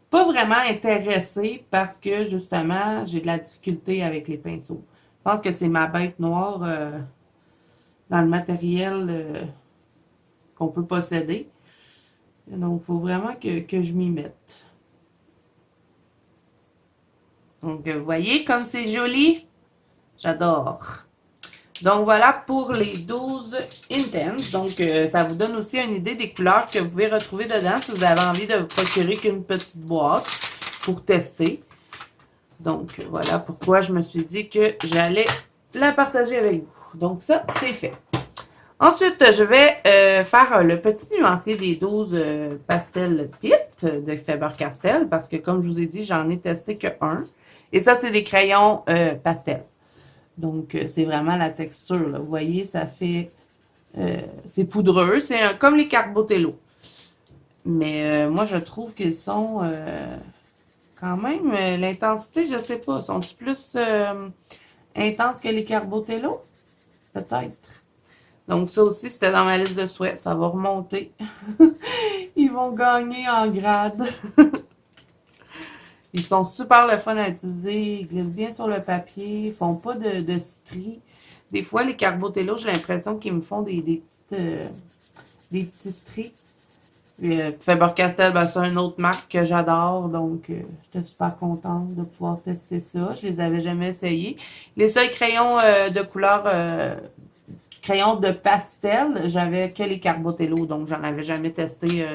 pas vraiment intéressée parce que justement, j'ai de la difficulté avec les pinceaux. Je pense que c'est ma bête noire dans le matériel qu'on peut posséder. Donc, il faut vraiment que je m'y mette. Donc, vous voyez comme c'est joli? J'adore. Donc, voilà pour les 12 Intense. Donc, ça vous donne aussi une idée des couleurs que vous pouvez retrouver dedans si vous avez envie de vous procurer qu'une petite boîte pour tester. Donc, voilà pourquoi je me suis dit que j'allais la partager avec vous. Donc, ça, c'est fait. Ensuite, je vais faire le petit nuancier des 12 pastels Pitt de Faber-Castell parce que, comme je vous ai dit, j'en ai testé que un. Et ça, c'est des crayons pastel. Donc, c'est vraiment la texture. Là. Vous voyez, ça fait... c'est poudreux. C'est comme les Carbotello. Mais moi, je trouve qu'ils sont... quand même, l'intensité, je sais pas. Sont-ils plus intenses que les Carbotello? Peut-être. Donc, ça aussi, c'était dans ma liste de souhaits. Ça va remonter. Ils vont gagner en grade. Ils sont super le fun à utiliser. Ils glissent bien sur le papier. Ils font pas de stries. Des fois, les Carbotello, j'ai l'impression qu'ils me font des petits stries. Faber-Castell, ben, c'est une autre marque que j'adore. Donc, j'étais super contente de pouvoir tester ça. Je les avais jamais essayés. Les seuls crayons de couleur... crayons de pastel, j'avais que les Carbotello, donc j'en avais jamais testé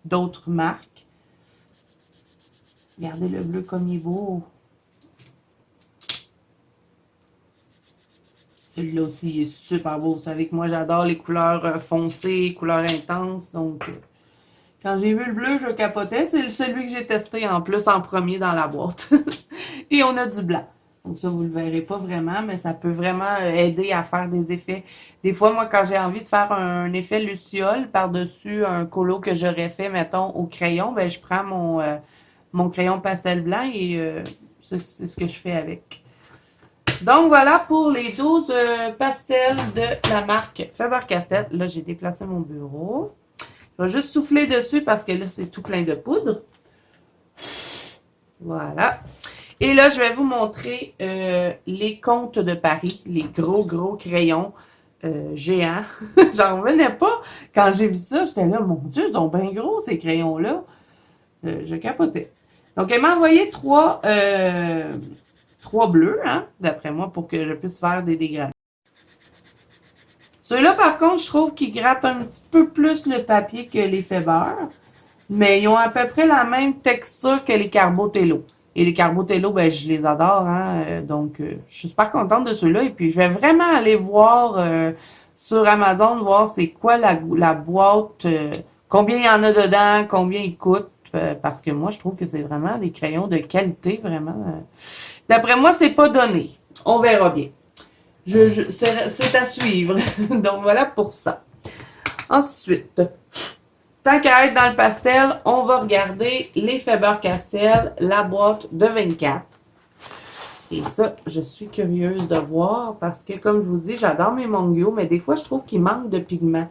d'autres marques. Regardez le bleu comme il est beau. Celui-là aussi il est super beau. Vous savez que moi j'adore les couleurs foncées, couleurs intenses, donc quand j'ai vu le bleu, je capotais. C'est celui que j'ai testé en plus en premier dans la boîte. Et on a du blanc. Donc ça, vous ne le verrez pas vraiment, mais ça peut vraiment aider à faire des effets. Des fois, moi, quand j'ai envie de faire un effet luciole par-dessus un colo que j'aurais fait, mettons, au crayon, ben je prends mon crayon pastel blanc et c'est ce que je fais avec. Donc, voilà pour les 12 pastels de la marque Faber-Castell. Là, j'ai déplacé mon bureau. Je vais juste souffler dessus parce que là, c'est tout plein de poudre. Voilà. Et là, je vais vous montrer les Comtes de Paris, les gros crayons géants. J'en revenais pas. Quand j'ai vu ça, j'étais là, mon Dieu, ils sont bien gros, ces crayons-là. Je capotais. Donc, elle m'a envoyé trois bleus, hein, d'après moi, pour que je puisse faire des dégradés. Ceux-là, par contre, je trouve qu'ils grattent un petit peu plus le papier que les Faber, mais ils ont à peu près la même texture que les Carbotello. Et les Carbotello, ben, je les adore, hein, donc je suis super contente de ceux-là. Et puis, je vais vraiment aller voir sur Amazon, voir c'est quoi la boîte, combien il y en a dedans, combien ils coûtent, parce que moi, je trouve que c'est vraiment des crayons de qualité, vraiment. D'après moi, c'est pas donné. On verra bien. C'est à suivre. Donc, voilà pour ça. Ensuite, tant qu'à être dans le pastel, on va regarder les Faber-Castell, la boîte de 24. Et ça, je suis curieuse de voir parce que, comme je vous dis, j'adore mes Mongyo, mais des fois, je trouve qu'il manque de pigments.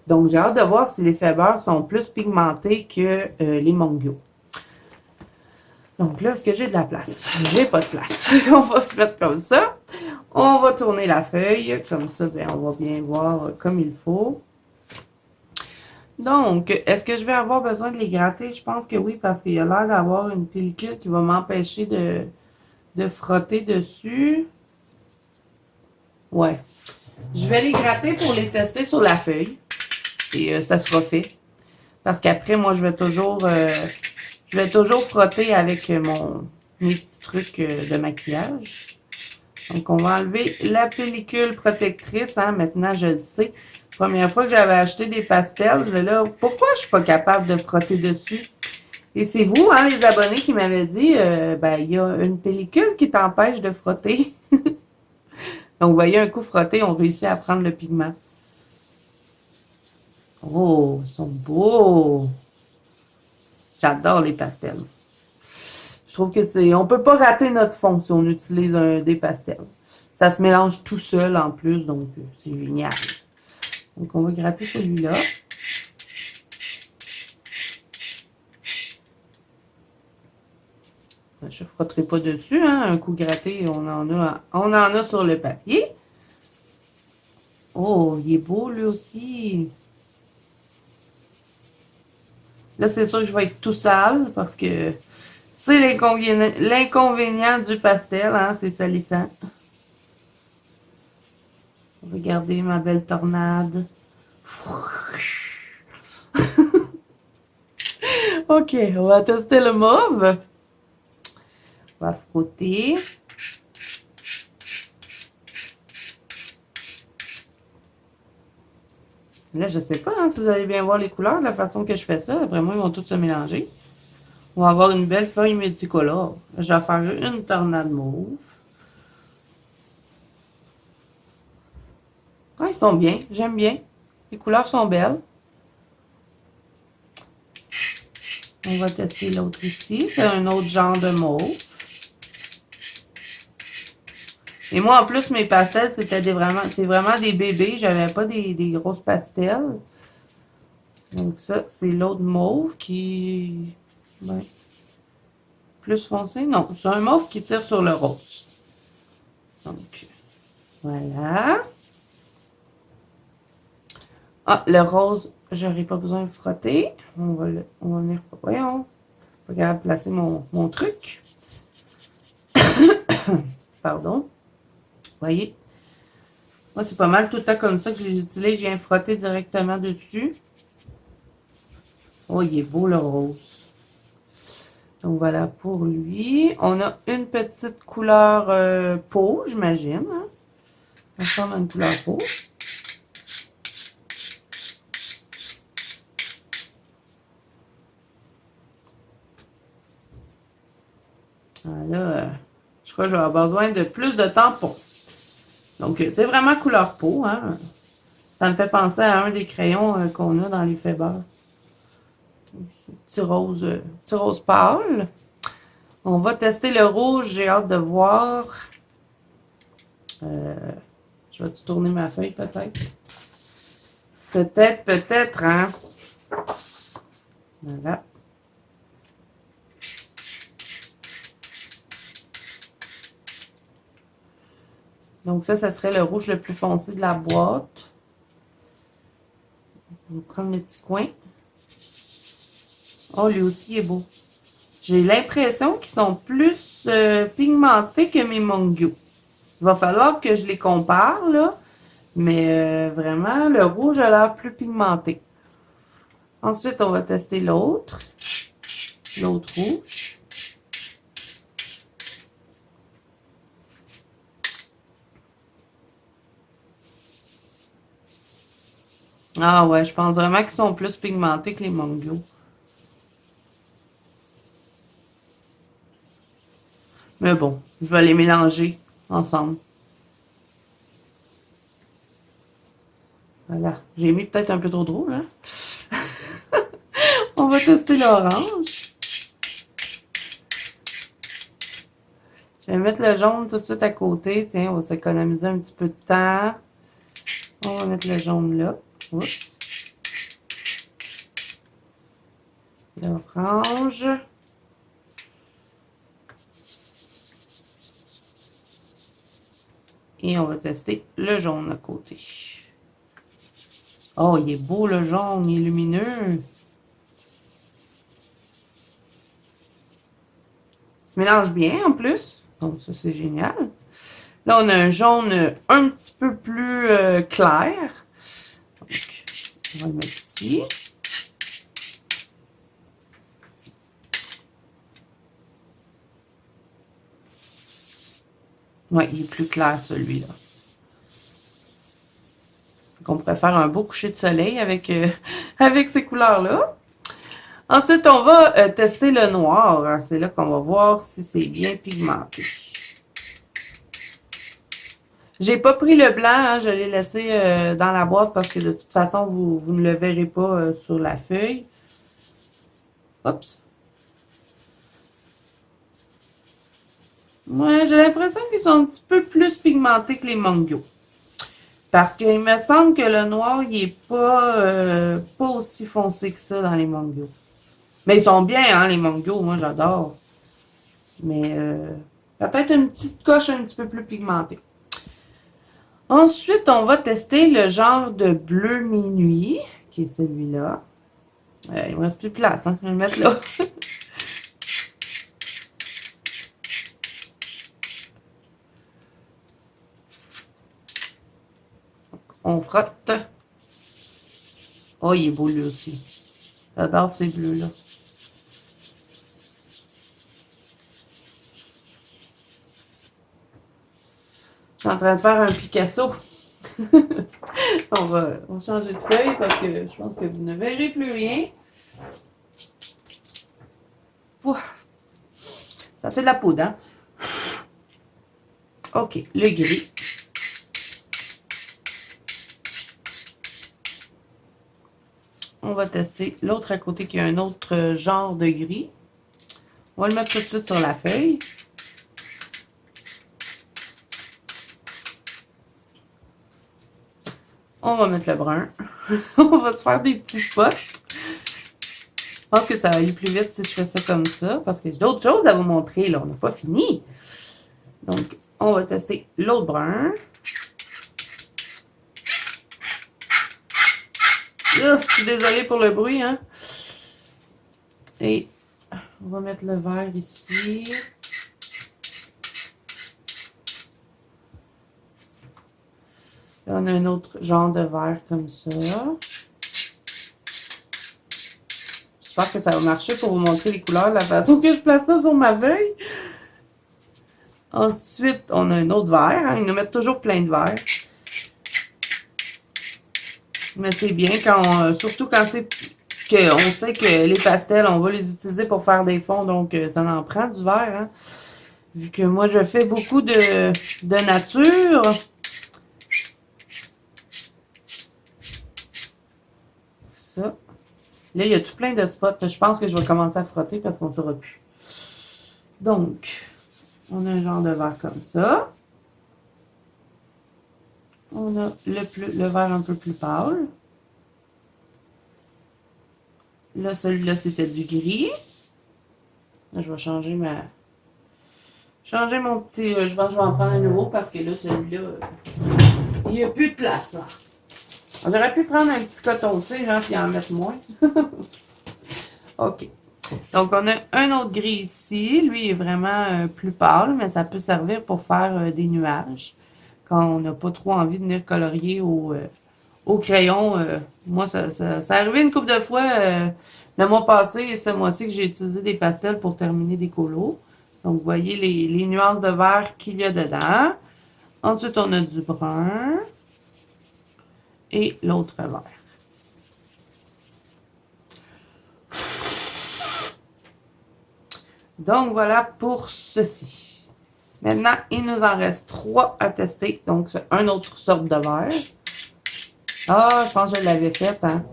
Donc, j'ai hâte de voir si les Faber sont plus pigmentés que les Mongyo. Donc là, est-ce que j'ai de la place? J'ai pas de place. On va se mettre comme ça. On va tourner la feuille. Comme ça, ben, on va bien voir comme il faut. Donc, est-ce que je vais avoir besoin de les gratter? Je pense que oui, parce qu'il y a l'air d'avoir une pellicule qui va m'empêcher de frotter dessus. Ouais. Je vais les gratter pour les tester sur la feuille. Et ça sera fait. Parce qu'après, moi, je vais toujours frotter avec mes petits trucs de maquillage. Donc, on va enlever la pellicule protectrice. Hein. Maintenant, je le sais. Première fois que j'avais acheté des pastels, je là, pourquoi je suis pas capable de frotter dessus? Et c'est vous, hein, les abonnés, qui m'avaient dit, ben, il y a une pellicule qui t'empêche de frotter. Donc, vous voyez, un coup frotté, on réussit à prendre le pigment. Oh, ils sont beaux! J'adore les pastels. Je trouve que on peut pas rater notre fond si on utilise des pastels. Ça se mélange tout seul en plus, donc c'est génial. Donc, on va gratter celui-là. Je ne frotterai pas dessus, hein. Un coup gratté, on en a sur le papier. Oh, il est beau lui aussi. Là, c'est sûr que je vais être tout sale parce que c'est l'inconvénient du pastel, hein, c'est salissant. Regardez ma belle tornade. Ok, on va tester le mauve. On va frotter. Là, je sais pas hein, si vous allez bien voir les couleurs de la façon que je fais ça. Après moi, ils vont tous se mélanger. On va avoir une belle feuille multicolore. Je vais faire une tornade mauve. Ah, ils sont bien. J'aime bien. Les couleurs sont belles. On va tester l'autre ici. C'est un autre genre de mauve. Et moi, en plus, mes pastels, c'est vraiment des bébés. J'avais pas des grosses pastels. Donc ça, c'est l'autre mauve qui... Ben, plus foncé. Non, c'est un mauve qui tire sur le rose. Donc, voilà. Ah, le rose, j'aurais pas besoin de frotter. On va venir... Voyons. Pas capable de placer mon truc. Pardon. Voyez. Moi, c'est pas mal tout le temps comme ça que je les utilise. Je viens frotter directement dessus. Oh, il est beau le rose. Donc voilà pour lui. On a une petite couleur peau, j'imagine. Hein? Ça ressemble à une couleur peau. Là, je crois que je vais avoir besoin de plus de tampons. Donc, c'est vraiment couleur peau. Hein? Ça me fait penser à un des crayons qu'on a dans les Faber. Petit rose pâle. On va tester le rouge. J'ai hâte de voir. Je vais tourner ma feuille peut-être. Peut-être, hein. Voilà. Donc ça serait le rouge le plus foncé de la boîte. On va prendre le petit coin. Oh, lui aussi est beau. J'ai l'impression qu'ils sont plus pigmentés que mes Mongyo. Il va falloir que je les compare, là. Mais vraiment, le rouge a l'air plus pigmenté. Ensuite, on va tester l'autre. L'autre rouge. Ah ouais, je pense vraiment qu'ils sont plus pigmentés que les Mongyo. Mais bon, je vais les mélanger ensemble. Voilà. J'ai mis peut-être un peu trop de rouge, hein? On va tester l'orange. Je vais mettre le jaune tout de suite à côté. Tiens, on va s'économiser un petit peu de temps. On va mettre le jaune là. Oups. L'orange. Et on va tester le jaune à côté. Oh, il est beau le jaune, il est lumineux. Il se mélange bien en plus. Donc ça, c'est génial. Là, on a un jaune un petit peu plus clair. Donc, on va le mettre ici. Ouais, il est plus clair celui-là. On pourrait faire un beau coucher de soleil avec, avec ces couleurs-là. Ensuite, on va tester le noir. C'est là qu'on va voir si c'est bien pigmenté. J'ai pas pris le blanc, hein, je l'ai laissé dans la boîte parce que de toute façon, vous ne le verrez pas sur la feuille. Oups. Ouais, j'ai l'impression qu'ils sont un petit peu plus pigmentés que les Mongyo. Parce qu'il me semble que le noir, il est pas aussi foncé que ça dans les Mongyo. Mais ils sont bien, hein, les Mongyo, moi j'adore. Mais peut-être une petite coche un petit peu plus pigmentée. Ensuite, on va tester le genre de bleu minuit, qui est celui-là. Il me reste plus de place, hein. Je vais le mettre là. on frotte. Oh, il est beau lui aussi. J'adore ces bleus-là. Je suis en train de faire un Picasso. On va changer de feuille parce que je pense que vous ne verrez plus rien. Ouah. Ça fait de la poudre, hein? OK, le gris. On va tester l'autre à côté qui a un autre genre de gris. On va le mettre tout de suite sur la feuille. On va mettre le brun. On va se faire des petits spots. Je pense que ça va aller plus vite si je fais ça comme ça, parce que j'ai d'autres choses à vous montrer, là. On n'a pas fini. Donc, on va tester l'autre brun. Je suis désolée pour le bruit, hein. Et on va mettre le vert ici. Là, on a un autre genre de vert comme ça. J'espère que ça va marcher pour vous montrer les couleurs, la façon que je place ça sur ma feuille. Ensuite, on a un autre vert. Hein. Ils nous mettent toujours plein de verre. Mais c'est bien, surtout quand c'est qu'on sait que les pastels, on va les utiliser pour faire des fonds. Donc, ça en prend du vert. Hein. Vu que moi, je fais beaucoup de nature. Ça. Là, il y a tout plein de spots. Je pense que je vais commencer à frotter parce qu'on ne saura plus. Donc, on a un genre de vert comme ça. On a le vert un peu plus pâle. Là, celui-là, c'était du gris. Là, je vais changer mon petit... je pense que je vais en prendre un nouveau parce que là, celui-là, il n'y a plus de place, là. J'aurais pu prendre un petit coton-tige, hein, puis en mettre moins. OK. Donc, on a un autre gris ici. Lui, il est vraiment plus pâle, mais ça peut servir pour faire des nuages. Quand on n'a pas trop envie de venir colorier au crayon. Moi, ça est arrivé une couple de fois le mois passé et ce mois-ci que j'ai utilisé des pastels pour terminer des colos. Donc, vous voyez les nuances de vert qu'il y a dedans. Ensuite, on a du brun. Et l'autre vert. Donc, voilà pour ceci. Maintenant, il nous en reste 3 à tester. Donc, c'est un autre sorte de vert. Ah, je pense que je l'avais fait, hein?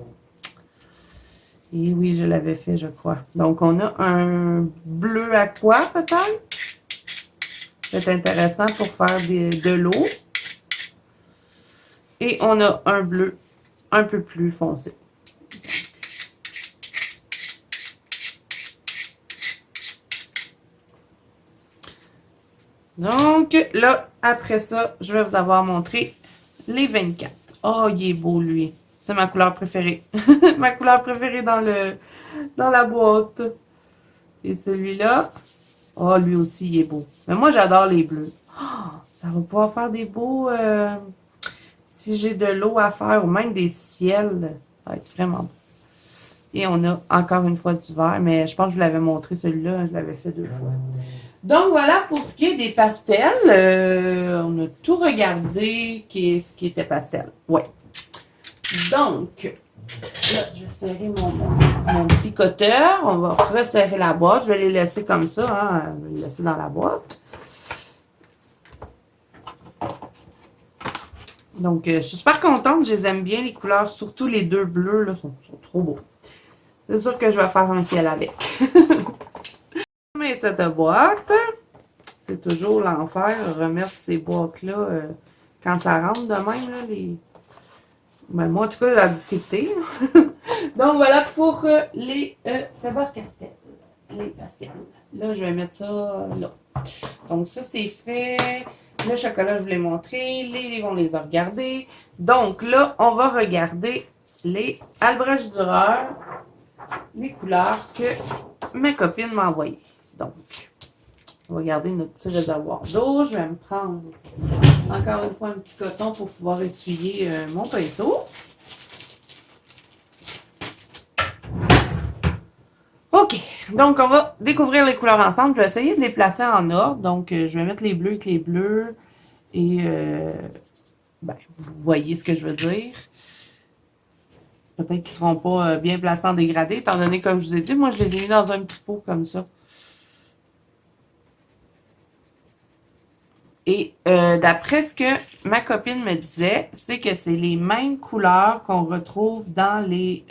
Et oui, je l'avais fait, je crois. Donc, on a un bleu aqua, peut-être. C'est intéressant pour faire de l'eau. Et on a un bleu un peu plus foncé. Donc, là, après ça, je vais vous avoir montré les 24. Oh, il est beau, lui. C'est ma couleur préférée. Ma couleur préférée dans la boîte. Et celui-là, oh, lui aussi, il est beau. Mais moi, j'adore les bleus. Oh, ça va pouvoir faire des beaux... si j'ai de l'eau à faire, ou même des ciels, ça va être vraiment beau. Et on a encore une fois du vert, mais je pense que je vous l'avais montré, celui-là, je l'avais fait 2 fois. Donc, voilà pour ce qui est des pastels. On a tout regardé ce qui était pastel. Ouais. Donc, là, je vais serrer mon petit cutter. On va resserrer la boîte. Je vais les laisser comme ça. Hein? Je vais les laisser dans la boîte. Donc, je suis super contente. Je les aime bien, les couleurs. Surtout les 2 bleus, là, sont trop beaux. C'est sûr que je vais faire un ciel avec. Mais cette boîte, c'est toujours l'enfer, remettre ces boîtes-là quand ça rentre de même, là, ben, moi, en tout cas, la difficulté. Donc, voilà pour les Faber-Castell. Les pastels. Là, je vais mettre ça là. Donc, ça, c'est fait. Le chocolat, je vous l'ai montré. Les livres, on les a regardés. Donc, là, on va regarder les Albrecht Dürer, les couleurs que ma copine m'a envoyées. Donc, On va garder notre petit réservoir d'eau. Je vais me prendre encore une fois un petit coton pour pouvoir essuyer mon pinceau. OK, donc on va découvrir les couleurs ensemble. Je vais essayer de les placer en ordre. Donc, je vais mettre les bleus avec les bleus. Et, ben, vous voyez ce que je veux dire. Peut-être qu'ils ne seront pas bien placés en dégradé, étant donné, comme je vous ai dit, moi, je les ai mis dans un petit pot comme ça. Et d'après ce que ma copine me disait, c'est que c'est les mêmes couleurs qu'on retrouve dans les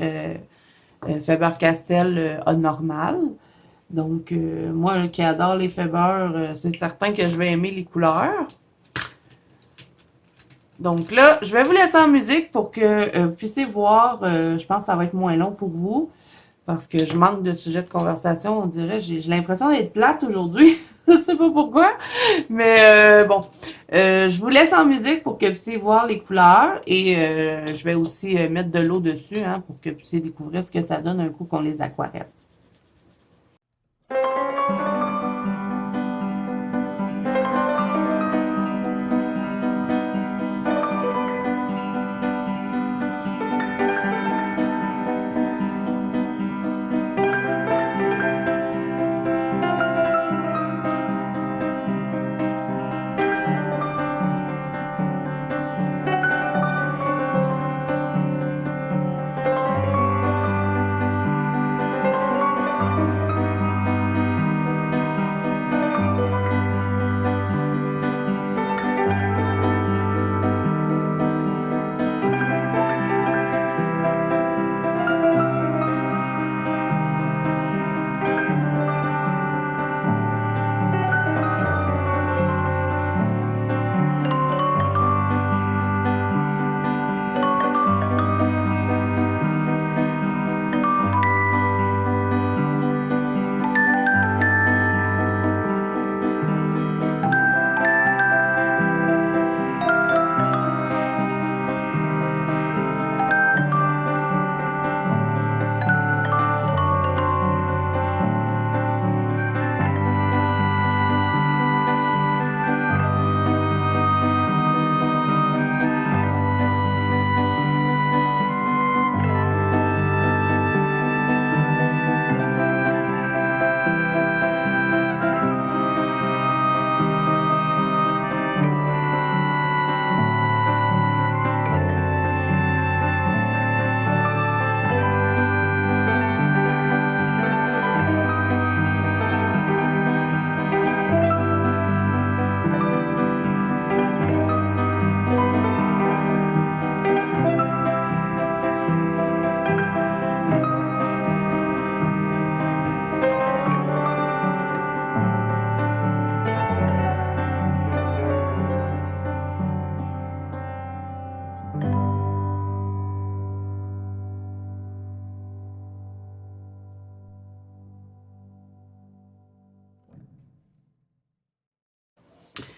Faber-Castell normales. Donc, moi qui adore les Faber, c'est certain que je vais aimer les couleurs. Donc là, je vais vous laisser en musique pour que vous puissiez voir. Je pense que ça va être moins long pour vous parce que je manque de sujet de conversation, on dirait. J'ai l'impression d'être plate aujourd'hui. Je sais pas pourquoi. Mais bon, je vous laisse en musique pour que vous puissiez voir les couleurs et je vais aussi mettre de l'eau dessus hein, pour que vous puissiez découvrir ce que ça donne un coup qu'on les aquarelle.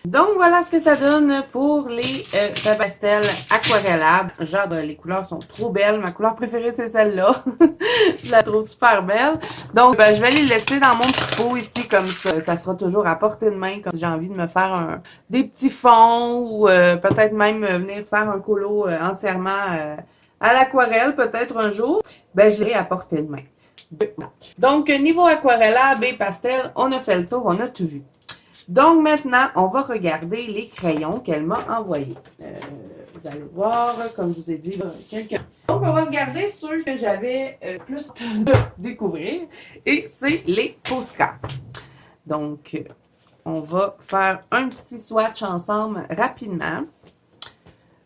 Donc, voilà ce que ça donne pour les Faber-Castell aquarellables. J'adore, les couleurs sont trop belles. Ma couleur préférée, c'est celle-là. Je la trouve super belle. Donc, ben, je vais les laisser dans mon petit pot ici, comme ça. Ça sera toujours à portée de main, comme si j'ai envie de me faire des petits fonds ou peut-être même venir faire un colo entièrement à l'aquarelle, peut-être un jour. Ben, je l'ai à portée de main. Donc, niveau aquarellable et pastel, on a fait le tour, on a tout vu. Donc, maintenant, on va regarder les crayons qu'elle m'a envoyés. Vous allez voir, comme je vous ai dit, quelques... Donc, on va regarder ceux que j'avais plus de découvrir. Et c'est les Posca. Donc, on va faire un petit swatch ensemble rapidement.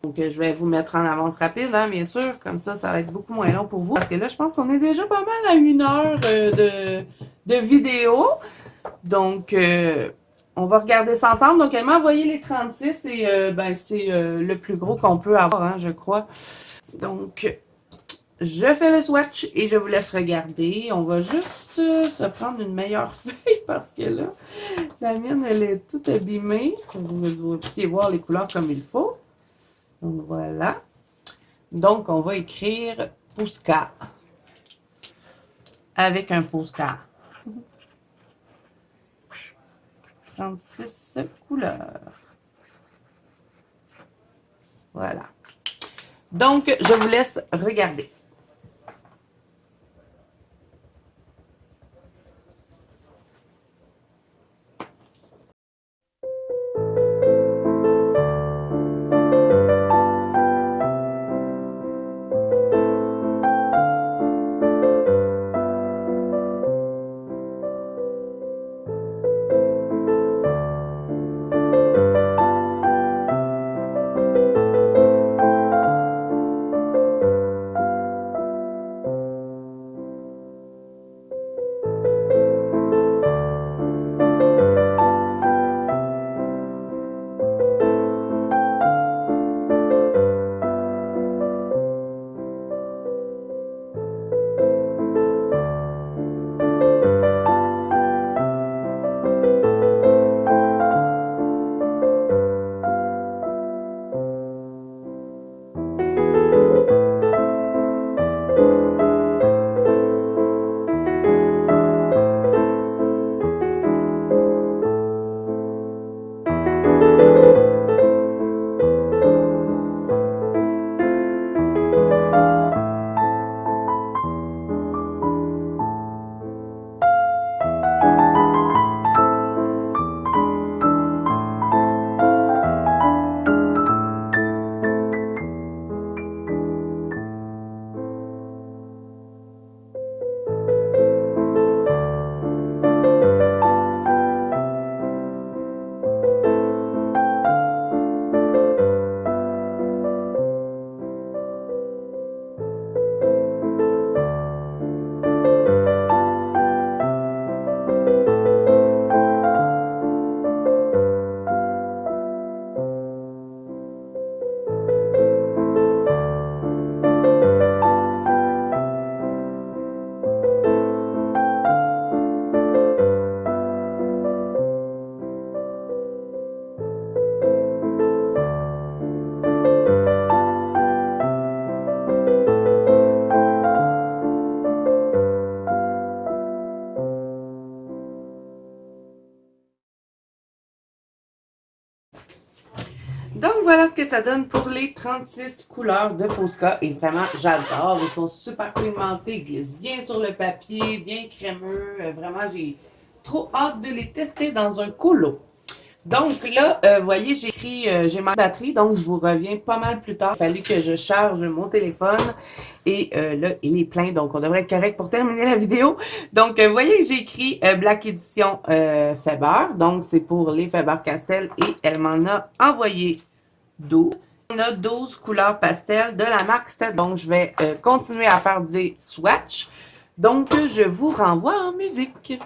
Donc, je vais vous mettre en avance rapide, hein, bien sûr. Comme ça, ça va être beaucoup moins long pour vous. Parce que là, je pense qu'on est déjà pas mal à 1 heure de vidéo. Donc... on va regarder ça ensemble. Donc, elle m'a envoyé les 36 et ben, c'est le plus gros qu'on peut avoir, hein, je crois. Donc, je fais le swatch et je vous laisse regarder. On va juste se prendre une meilleure feuille parce que là, la mienne, elle est toute abîmée. Vous puissiez voir les couleurs comme il faut. Donc, voilà. Donc, on va écrire Posca avec un Posca. 36 couleurs. Voilà. Donc, je vous laisse regarder. Donc voilà ce que ça donne pour les 36 couleurs de Posca. Et vraiment, j'adore. Ils sont super pigmentés, ils glissent bien sur le papier, bien crémeux. Vraiment, j'ai trop hâte de les tester dans un colo. Donc là, vous voyez, j'ai ma batterie, donc je vous reviens pas mal plus tard. Il fallait que je charge mon téléphone et là, il est plein, donc on devrait être correct pour terminer la vidéo. Donc, vous voyez, j'ai écrit Black Edition Faber, donc c'est pour les Faber-Castell et elle m'en a envoyé 12. On a 12 couleurs pastel de la marque Sted. Donc, je vais continuer à faire des swatchs. Donc, je vous renvoie en musique.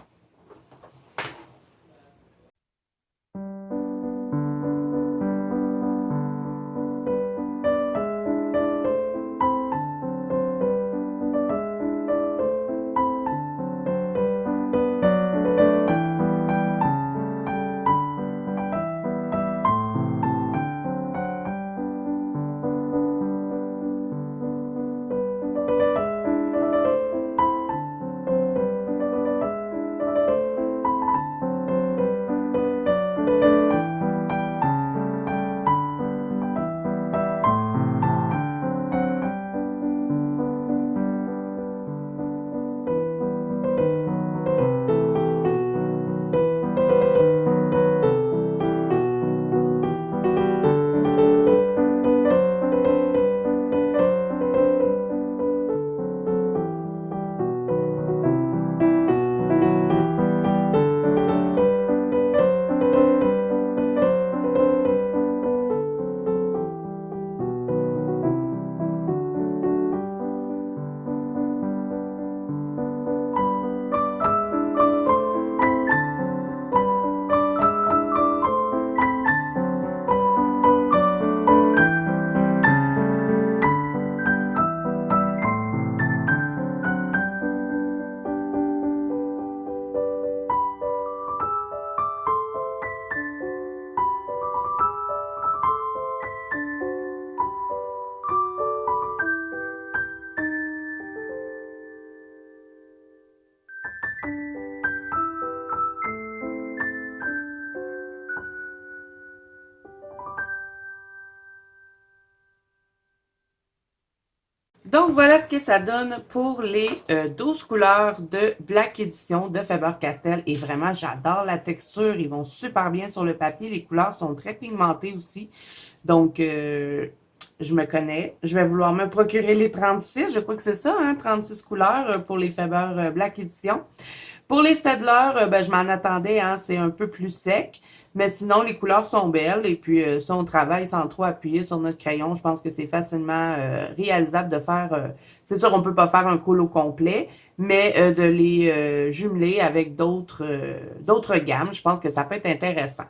Donc, voilà ce que ça donne pour les 12 couleurs de Black Edition de Faber-Castell. Et vraiment, j'adore la texture. Ils vont super bien sur le papier. Les couleurs sont très pigmentées aussi. Donc, je me connais. Je vais vouloir me procurer les 36. Je crois que c'est ça, hein, 36 couleurs pour les Faber Black Edition. Pour les Staedtler, ben, je m'en attendais, hein, c'est un peu plus sec. Mais sinon, les couleurs sont belles. Et puis, si on travaille sans trop appuyer sur notre crayon, je pense que c'est facilement réalisable de faire... c'est sûr, on peut pas faire un colo complet, mais de les jumeler avec d'autres gammes. Je pense que ça peut être intéressant.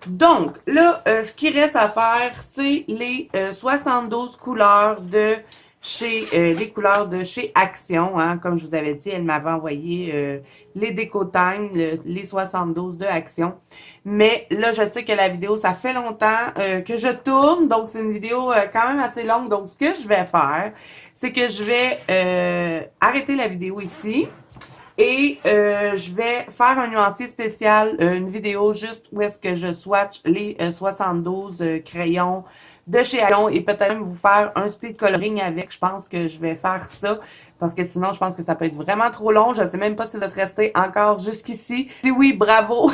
Donc, là, ce qui reste à faire, c'est les 72 couleurs de chez les couleurs de chez Action. Hein. Comme je vous avais dit, elle m'avait envoyé les Déco Time, les 72 de Action. Mais là, je sais que la vidéo, ça fait longtemps que je tourne, donc c'est une vidéo quand même assez longue. Donc, ce que je vais faire, c'est que je vais arrêter la vidéo ici. Et je vais faire un nuancier spécial, une vidéo juste où est-ce que je swatch les 72 crayons de chez Action et peut-être même vous faire un speed coloring avec. Je pense que je vais faire ça parce que sinon, je pense que ça peut être vraiment trop long. Je ne sais même pas si vous êtes resté encore jusqu'ici. Si oui, bravo!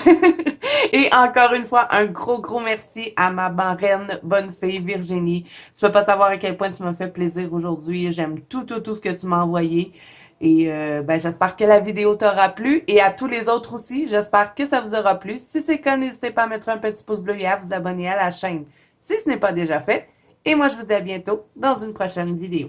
Et encore une fois, un gros merci à ma marraine, bonne fille, Virginie. Tu peux pas savoir à quel point tu m'as fait plaisir aujourd'hui. J'aime tout ce que tu m'as envoyé. Et ben, j'espère que la vidéo t'aura plu et à tous les autres aussi, j'espère que ça vous aura plu. Si c'est le cas, n'hésitez pas à mettre un petit pouce bleu et à vous abonner à la chaîne si ce n'est pas déjà fait. Et moi, je vous dis à bientôt dans une prochaine vidéo.